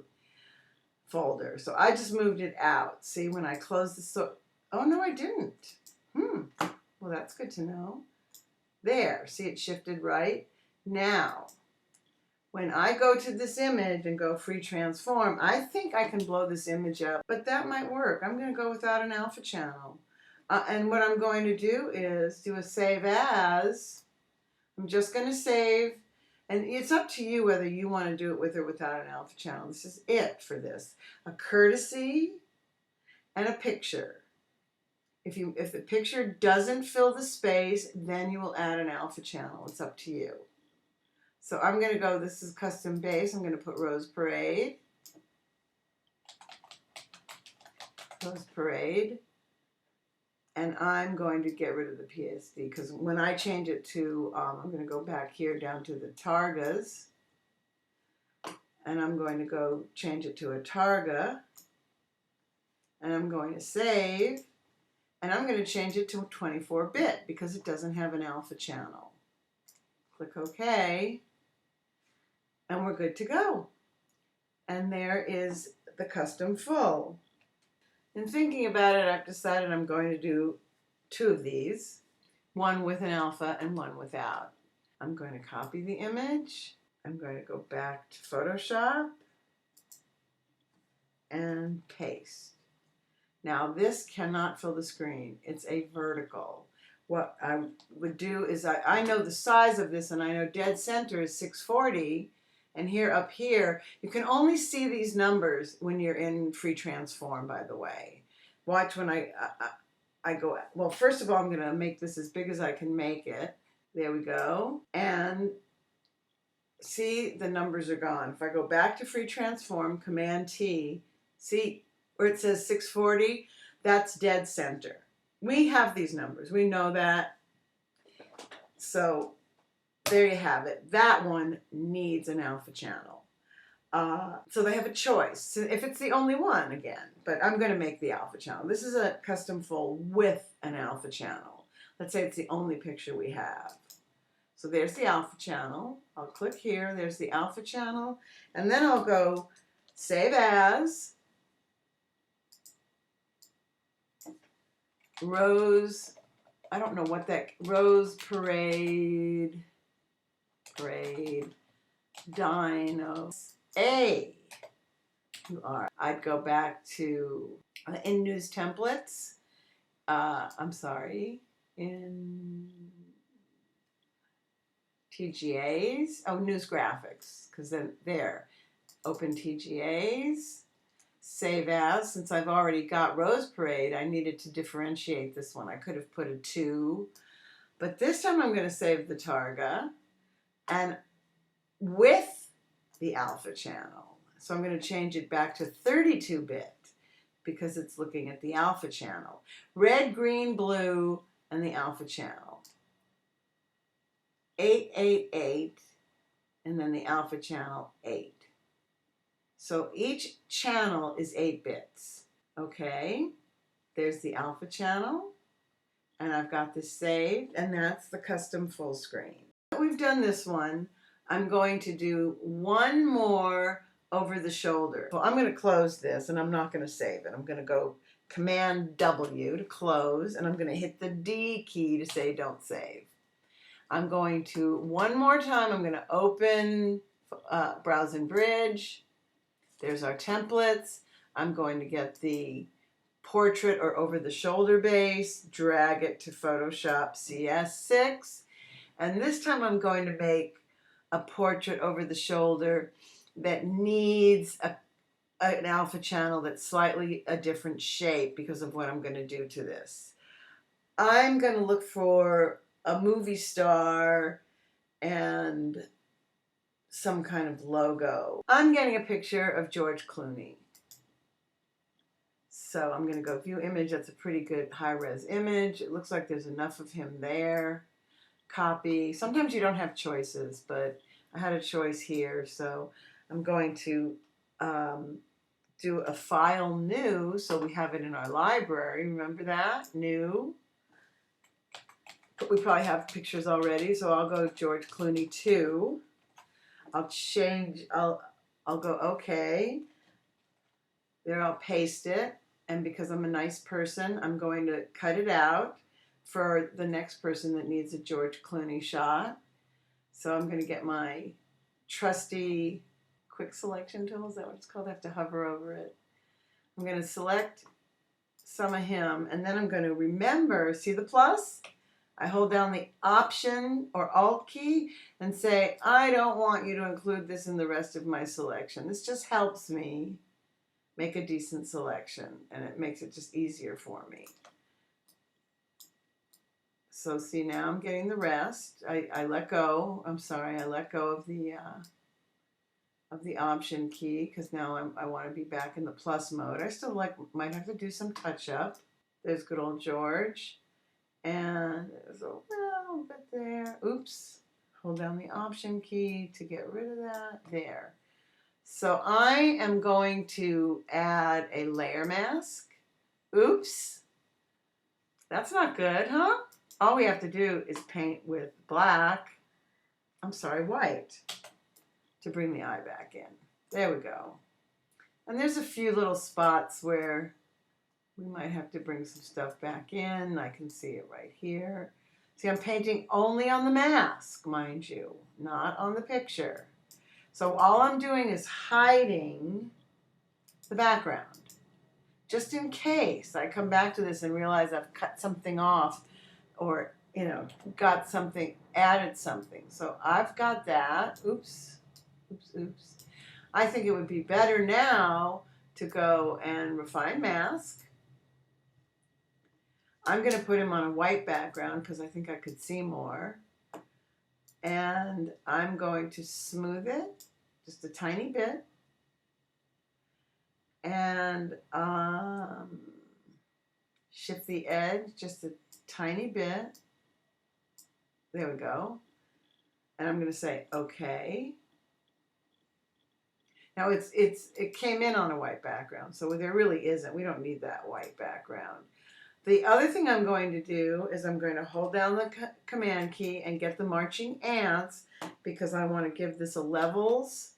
folder. So I just moved it out. See, when I close the oh no, I didn't. Well, that's good to know. There, see, it shifted right. Now, when I go to this image and go free transform, I think I can blow this image up, but that might work. I'm going to go without an alpha channel. And what I'm going to do is do a save as. I'm just going to save, and it's up to you whether you want to do it with or without an alpha channel. This is it for this. A courtesy and a picture. If the picture doesn't fill the space, then you will add an alpha channel. It's up to you. So I'm going to go, this is custom base. I'm going to put Rose Parade. Rose Parade. And I'm going to get rid of the PSD because when I change it to, I'm going to go back here down to the Targas. And I'm going to go change it to a Targa. And I'm going to save. And I'm going to change it to 24-bit because it doesn't have an alpha channel. Click OK. And we're good to go. And there is the custom full. In thinking about it, I've decided I'm going to do two of these, one with an alpha and one without. I'm going to copy the image. I'm going to go back to Photoshop and paste. Now this cannot fill the screen. It's a vertical. What I would do is I know the size of this, and I know dead center is 640. And here up here, you can only see these numbers when you're in free transform, by the way. Watch when I go, well, first of all, I'm going to make this as big as I can make it. There we go. And see, the numbers are gone. If I go back to free transform, Command T, see where it says 640? That's dead center. We have these numbers. We know that. So there you have it. That one needs an alpha channel. So they have a choice if it's the only one again, but I'm going to make the alpha channel. This is a custom full with an alpha channel. Let's say it's the only picture we have. So there's the alpha channel. I'll click here. There's the alpha channel. And then I'll go save as Rose. I don't know what that, Rose Parade Dinos. A. You are. I'd go back to in news templates. I'm sorry. In TGAs. Oh, news graphics. Because then there. Open TGAs. Save as. Since I've already got Rose Parade, I needed to differentiate this one. I could have put a 2. But this time I'm going to save the Targa. And with the alpha channel. So I'm going to change it back to 32-bit because it's looking at the alpha channel. Red, green, blue, and the alpha channel. 888, and then the alpha channel 8. So each channel is 8 bits. Okay, there's the alpha channel, and I've got this saved, and that's the custom full screen. We've done this one. I'm going to do one more over the shoulder. So I'm going to close this, and I'm not going to save it. I'm going to go Command W to close, and I'm going to hit the D key to say don't save. I'm going to, one more time, I'm going to open Browse and Bridge. There's our templates. I'm going to get the portrait or over the shoulder base, drag it to Photoshop CS6, and this time I'm going to make a portrait over the shoulder that needs an alpha channel that's slightly a different shape because of what I'm going to do to this. I'm going to look for a movie star and some kind of logo. I'm getting a picture of George Clooney. So I'm going to go view image. That's a pretty good high-res image. It looks like there's enough of him there. Copy. Sometimes you don't have choices, but I had a choice here, so I'm going to do a file new, so we have it in our library. Remember that? New. But we probably have pictures already, so I'll go George Clooney 2. I'll change, I'll go OK. There, I'll paste it, and because I'm a nice person, I'm going to cut it out for the next person that needs a George Clooney shot. So I'm going to get my trusty quick selection tool. Is that what it's called? I have to hover over it. I'm going to select some of him, and then I'm going to remember, see the plus? I hold down the Option or Alt key and say, I don't want you to include this in the rest of my selection. This just helps me make a decent selection, and it makes it just easier for me. So see, now I'm getting the rest. I let go. I'm sorry, I let go of the Option key because now I want to be back in the plus mode. I still might have to do some touch up. There's good old George. And there's a little bit there. Oops. Hold down the Option key to get rid of that. There. So I am going to add a layer mask. Oops. That's not good, huh? All we have to do is paint with black. I'm sorry, white. To bring the eye back in. There we go. And there's a few little spots where we might have to bring some stuff back in. I can see it right here. See, I'm painting only on the mask, mind you, not on the picture. So all I'm doing is hiding the background. Just in case I come back to this and realize I've cut something off or, you know, got something, added something. So I've got that. Oops, oops, oops. I think it would be better now to go and refine mask. I'm going to put him on a white background because I think I could see more. And I'm going to smooth it just a tiny bit. And shift the edge just a tiny bit. There we go. And I'm going to say okay. Now it came in on a white background, so there really isn't. We don't need that white background. The other thing I'm going to do is I'm going to hold down the command key and get the marching ants because I want to give this a levels.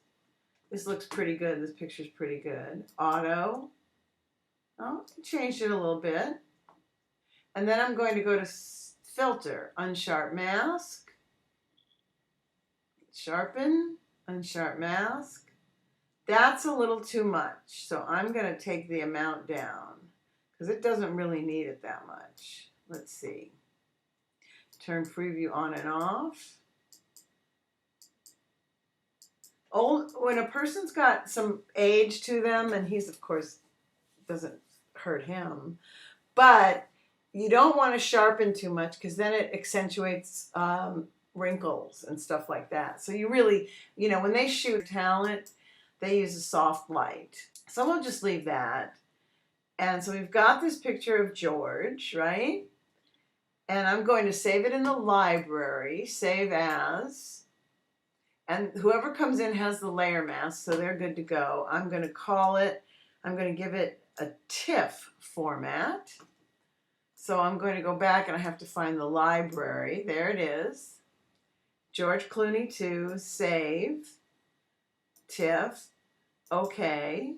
This looks pretty good. This picture's pretty good. Auto. Oh, changed it a little bit. And then I'm going to go to filter, unsharp mask, sharpen, unsharp mask. That's a little too much, so I'm going to take the amount down because it doesn't really need it that much. Let's see. Turn preview on and off. When a person's got some age to them, and he's, of course, doesn't hurt him, but you don't want to sharpen too much because then it accentuates wrinkles and stuff like that. So you really, when they shoot talent, they use a soft light. So we'll just leave that. And so we've got this picture of George, right? And I'm going to save it in the library, save as. And whoever comes in has the layer mask, so they're good to go. I'm going to call it, I'm going to give it a TIFF format. So I'm going to go back and I have to find the library. There it is. George Clooney 2, save, TIFF, okay.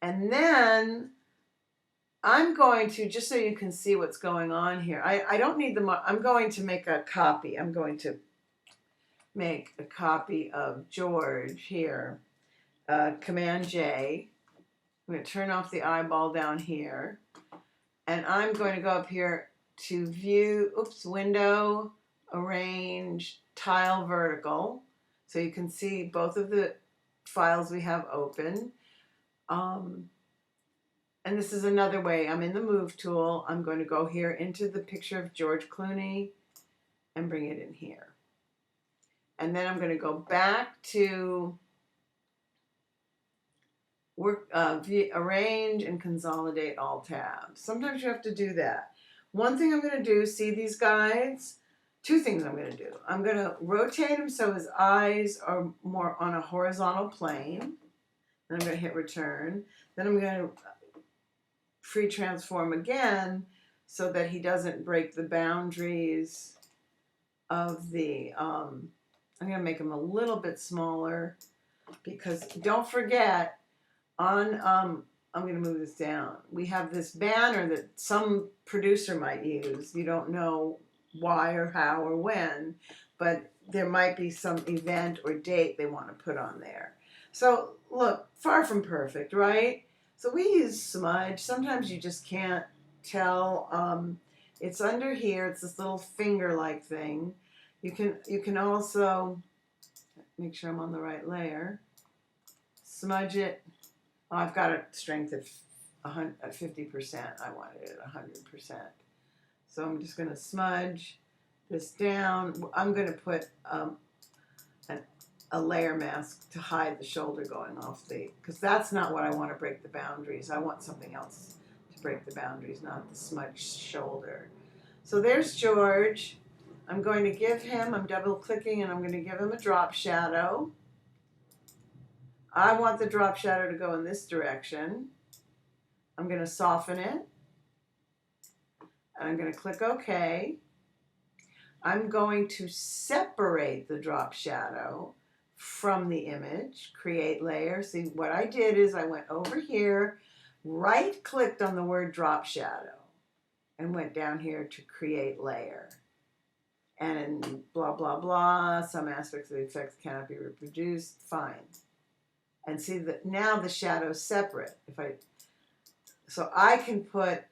And then I'm going to, just so you can see what's going on here, I don't need I'm going to make a copy. I'm going to make a copy of George here. Command J. I'm going to turn off the eyeball down here. And I'm going to go up here to view, window, arrange, tile vertical. So you can see both of the files we have open. And this is another way. I'm in the move tool. I'm going to go here into the picture of George Clooney and bring it in here. And then I'm going to go back to arrange and consolidate all tabs. Sometimes you have to do that. One thing I'm going to do, see these guides? Two things I'm going to do. I'm going to rotate him so his eyes are more on a horizontal plane. Then I'm going to hit return. Then I'm going to free transform again so that he doesn't break the boundaries of the, I'm going to make him a little bit smaller because don't forget, I'm going to move this down. We have this banner that some producer might use. You don't know why or how or when, but there might be some event or date they want to put on there. So look, far from perfect, right? So we use smudge. Sometimes you just can't tell. It's under here. It's this little finger-like thing. You can also make sure I'm on the right layer. Smudge it. Oh, I've got a strength of 50%. I wanted it 100%. So I'm just going to smudge this down. I'm going to put a layer mask to hide the shoulder going off because that's not what I want to break the boundaries. I want something else to break the boundaries, not the smudged shoulder. So there's George. I'm going to give him, I'm double clicking and I'm going to give him a drop shadow. I want the drop shadow to go in this direction. I'm going to soften it. And I'm going to click OK. I'm going to separate the drop shadow from the image, create layer. See, what I did is I went over here, right-clicked on the word drop shadow, and went down here to create layer. And blah, blah, blah, some aspects of the effects cannot be reproduced. Fine. And see that now the shadow's separate. So I can put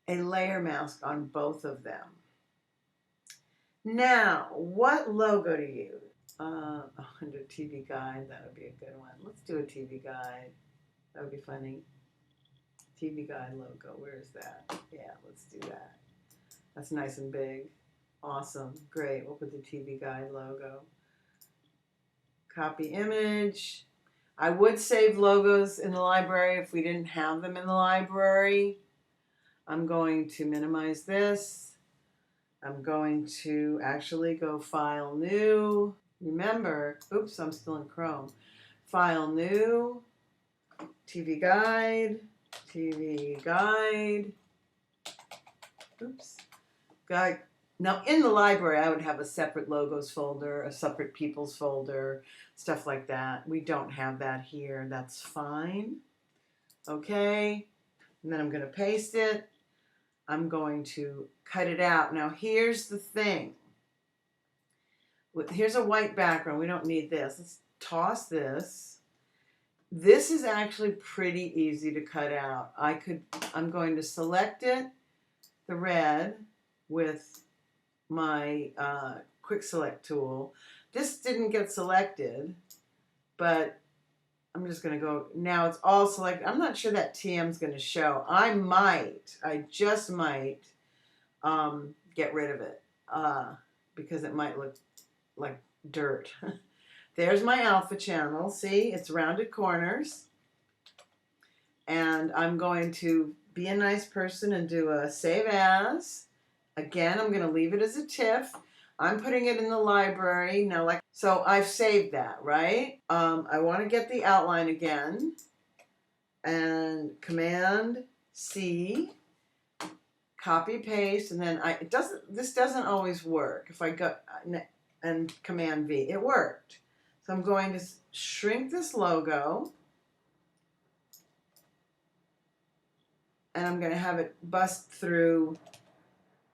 a layer mask on both of them. Now, what logo to use? Under TV guide, that would be a good one. Let's do a TV guide. That would be funny. TV guide logo, where is that? Yeah, let's do that. That's nice and big. Awesome, great. We'll put the TV guide logo. Copy image. I would save logos in the library if we didn't have them in the library. I'm going to minimize this. I'm going to actually go File, New. Remember, oops, I'm still in Chrome. File, New, TV Guide, oops, guide. Now in the library, I would have a separate logos folder, a separate people's folder, stuff like that. We don't have that here. That's fine. Okay, and then I'm going to paste it. I'm going to cut it out. Now here's the thing. Here's a white background. We don't need this. Let's toss this. This is actually pretty easy to cut out. I'm going to select it, the red, with my quick select tool. This didn't get selected, but I'm just going to go, now it's all selected. I'm not sure that TM is going to show. I just might get rid of it because it might look like dirt. There's my alpha channel. See, it's rounded corners. And I'm going to be a nice person and do a save as. Again, I'm going to leave it as a TIFF. I'm putting it in the library. Now, so I've saved that, right? I want to get the outline again. And Command C, copy paste, and then this doesn't always work. If I go and Command V, it worked. So I'm going to shrink this logo, and I'm going to have it bust through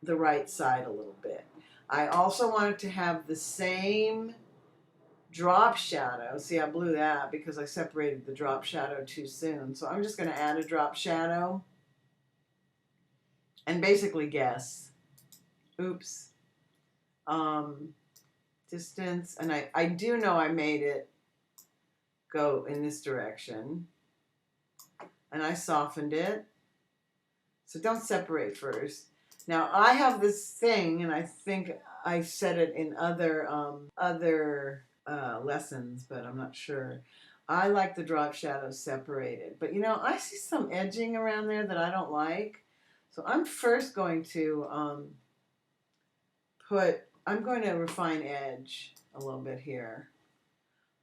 the right side a little bit. I also wanted to have the same drop shadow. See, I blew that because I separated the drop shadow too soon. So I'm just going to add a drop shadow and basically guess. Oops. Distance. And I do know I made it go in this direction. And I softened it. So don't separate first. Now I have this thing, and I think I said it in other lessons, but I'm not sure. I like the drop shadows separated, but you know, I see some edging around there that I don't like. So I'm first going to I'm going to refine edge a little bit here.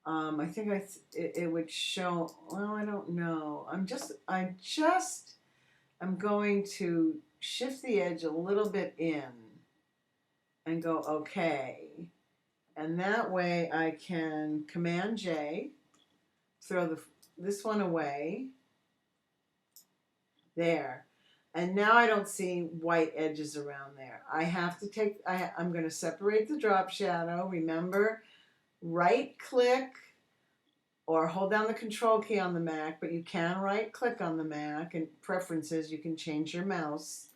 I think it would show. Well, I don't know. I'm going to shift the edge a little bit in and go okay. And that way I can Command J, throw this one away. There. And now I don't see white edges around there. I have to I'm going to separate the drop shadow. Remember, right click or hold down the Control key on the Mac, but you can right click on the Mac, and preferences, you can change your mouse.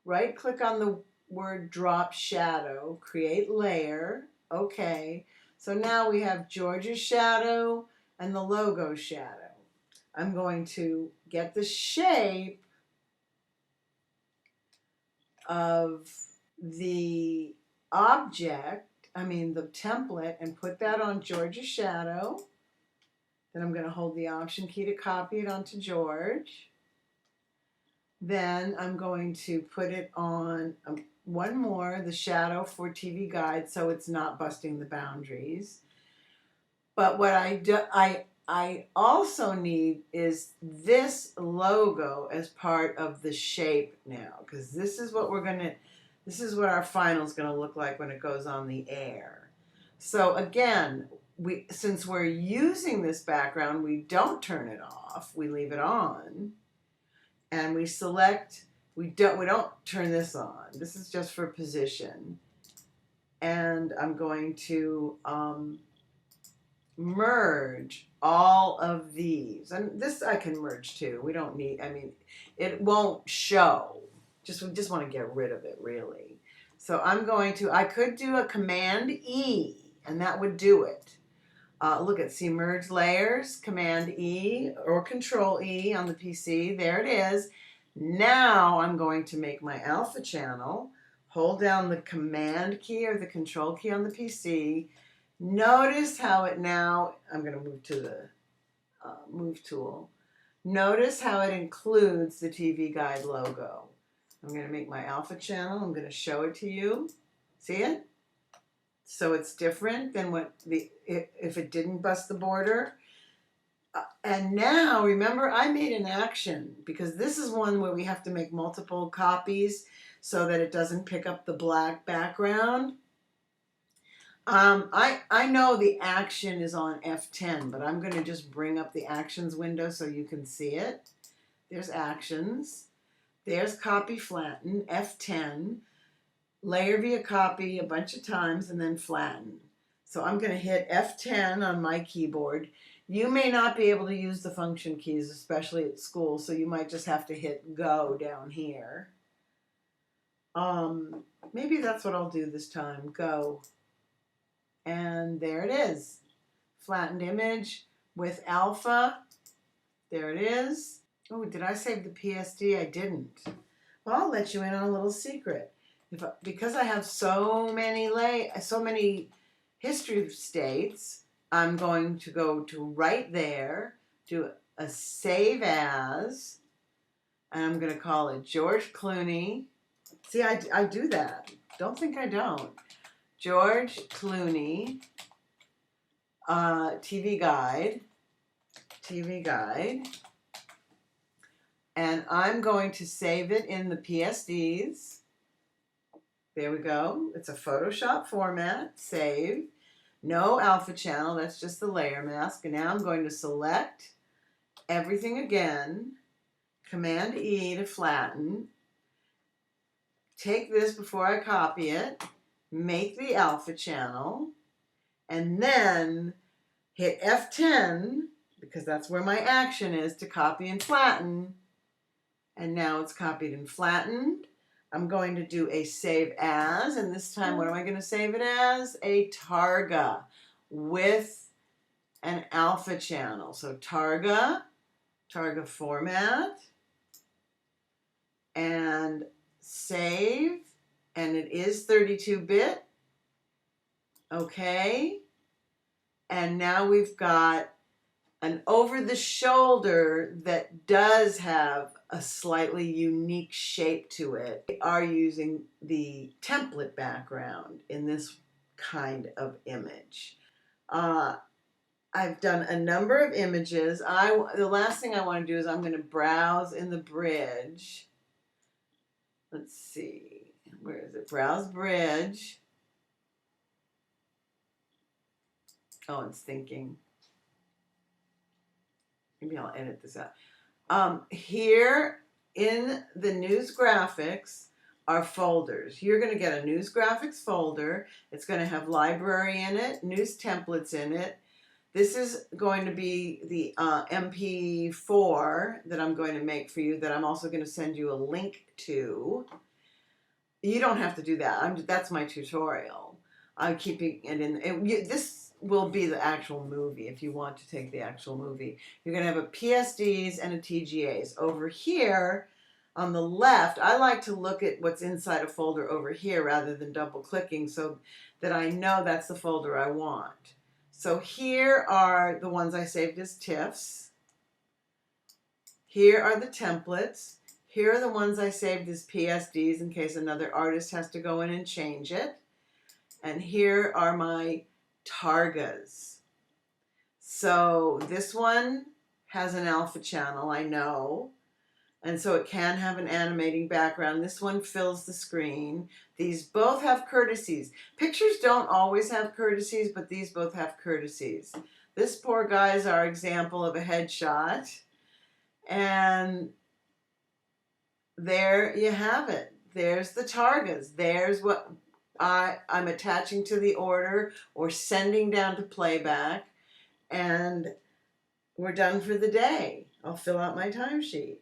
Right click on the word drop shadow, create layer, okay. So now we have George's shadow and the logo shadow. I'm going to get the shape of the object, the template, and put that on George's shadow. Then I'm going to hold the Option key to copy it onto George. Then I'm going to put it on one more, the shadow for TV Guide, so it's not busting the boundaries. But what I also need is this logo as part of the shape now, because this is what our final is going to look like when it goes on the air. So again, since we're using this background, we don't turn it off, we leave it on. And we select, we don't turn this on. This is just for position. And I'm going to merge all of these. And this I can merge too. We don't need, it won't show. We just want to get rid of it, really. So I could do a Command E, and that would do it. Look at, see, merge layers, Command E or Control E on the PC. There it is. Now I'm going to make my alpha channel, hold down the Command key or the Control key on the PC, Notice how it now, I'm going to move to the move tool. Notice how it includes the TV Guide logo. I'm going to make my alpha channel. I'm going to show it to you. See it? So it's different than what if it didn't bust the border. And now, remember, I made an action because this is one where we have to make multiple copies so that it doesn't pick up the black background. I know the action is on F10, but I'm going to just bring up the actions window so you can see it. There's actions. There's copy flatten, F10, layer via copy a bunch of times, and then flatten. So I'm going to hit F10 on my keyboard. You may not be able to use the function keys, especially at school, so you might just have to hit go down here. Maybe that's what I'll do this time, go. And there it is. Flattened image with alpha. There it is. Oh, did I save the PSD? I didn't. Well, I'll let you in on a little secret. Because I have so many history states, I'm going to go to right there, do a save as, and I'm going to call it George Clooney. See, I do that. Don't think I don't. George Clooney, TV Guide, and I'm going to save it in the PSDs. There we go. It's a Photoshop format. Save. No alpha channel. That's just the layer mask. And now I'm going to select everything again. Command E to flatten. Take this before I copy it. Make the alpha channel. And then hit F10 because that's where my action is to copy and flatten. And now it's copied and flattened. I'm going to do a save as, and this time what am I going to save it as? A Targa with an alpha channel. So Targa format, and save, and it is 32-bit. Okay. And now we've got an over-the-shoulder that does have a slightly unique shape to it. We are using the template background in this kind of image. I've done a number of images. The last thing I want to do is I'm going to browse in the bridge. Let's see. Where is it? Browse bridge. Oh, it's thinking. Maybe I'll edit this out. Here in the news graphics are folders. You're going to get a news graphics folder. It's going to have library in it, news templates in it. This is going to be the MP4 that I'm going to make for you that I'm also going to send you a link to. You don't have to do that. That's my tutorial. I'm keeping it in. This will be the actual movie if you want to take the actual movie. You're going to have a PSDs and a TGAs. Over here on the left, I like to look at what's inside a folder over here rather than double clicking so that I know that's the folder I want. So here are the ones I saved as TIFFs. Here are the templates. Here are the ones I saved as PSDs in case another artist has to go in and change it. And here are my Targas. So this one has an alpha channel, I know, and so it can have an animating background. This one fills the screen. These both have courtesies. Pictures don't always have courtesies, but these both have courtesies. This poor guy is our example of a headshot, and there you have it. There's the Targas. There's what I'm attaching to the order or sending down to playback, and we're done for the day. I'll fill out my timesheet.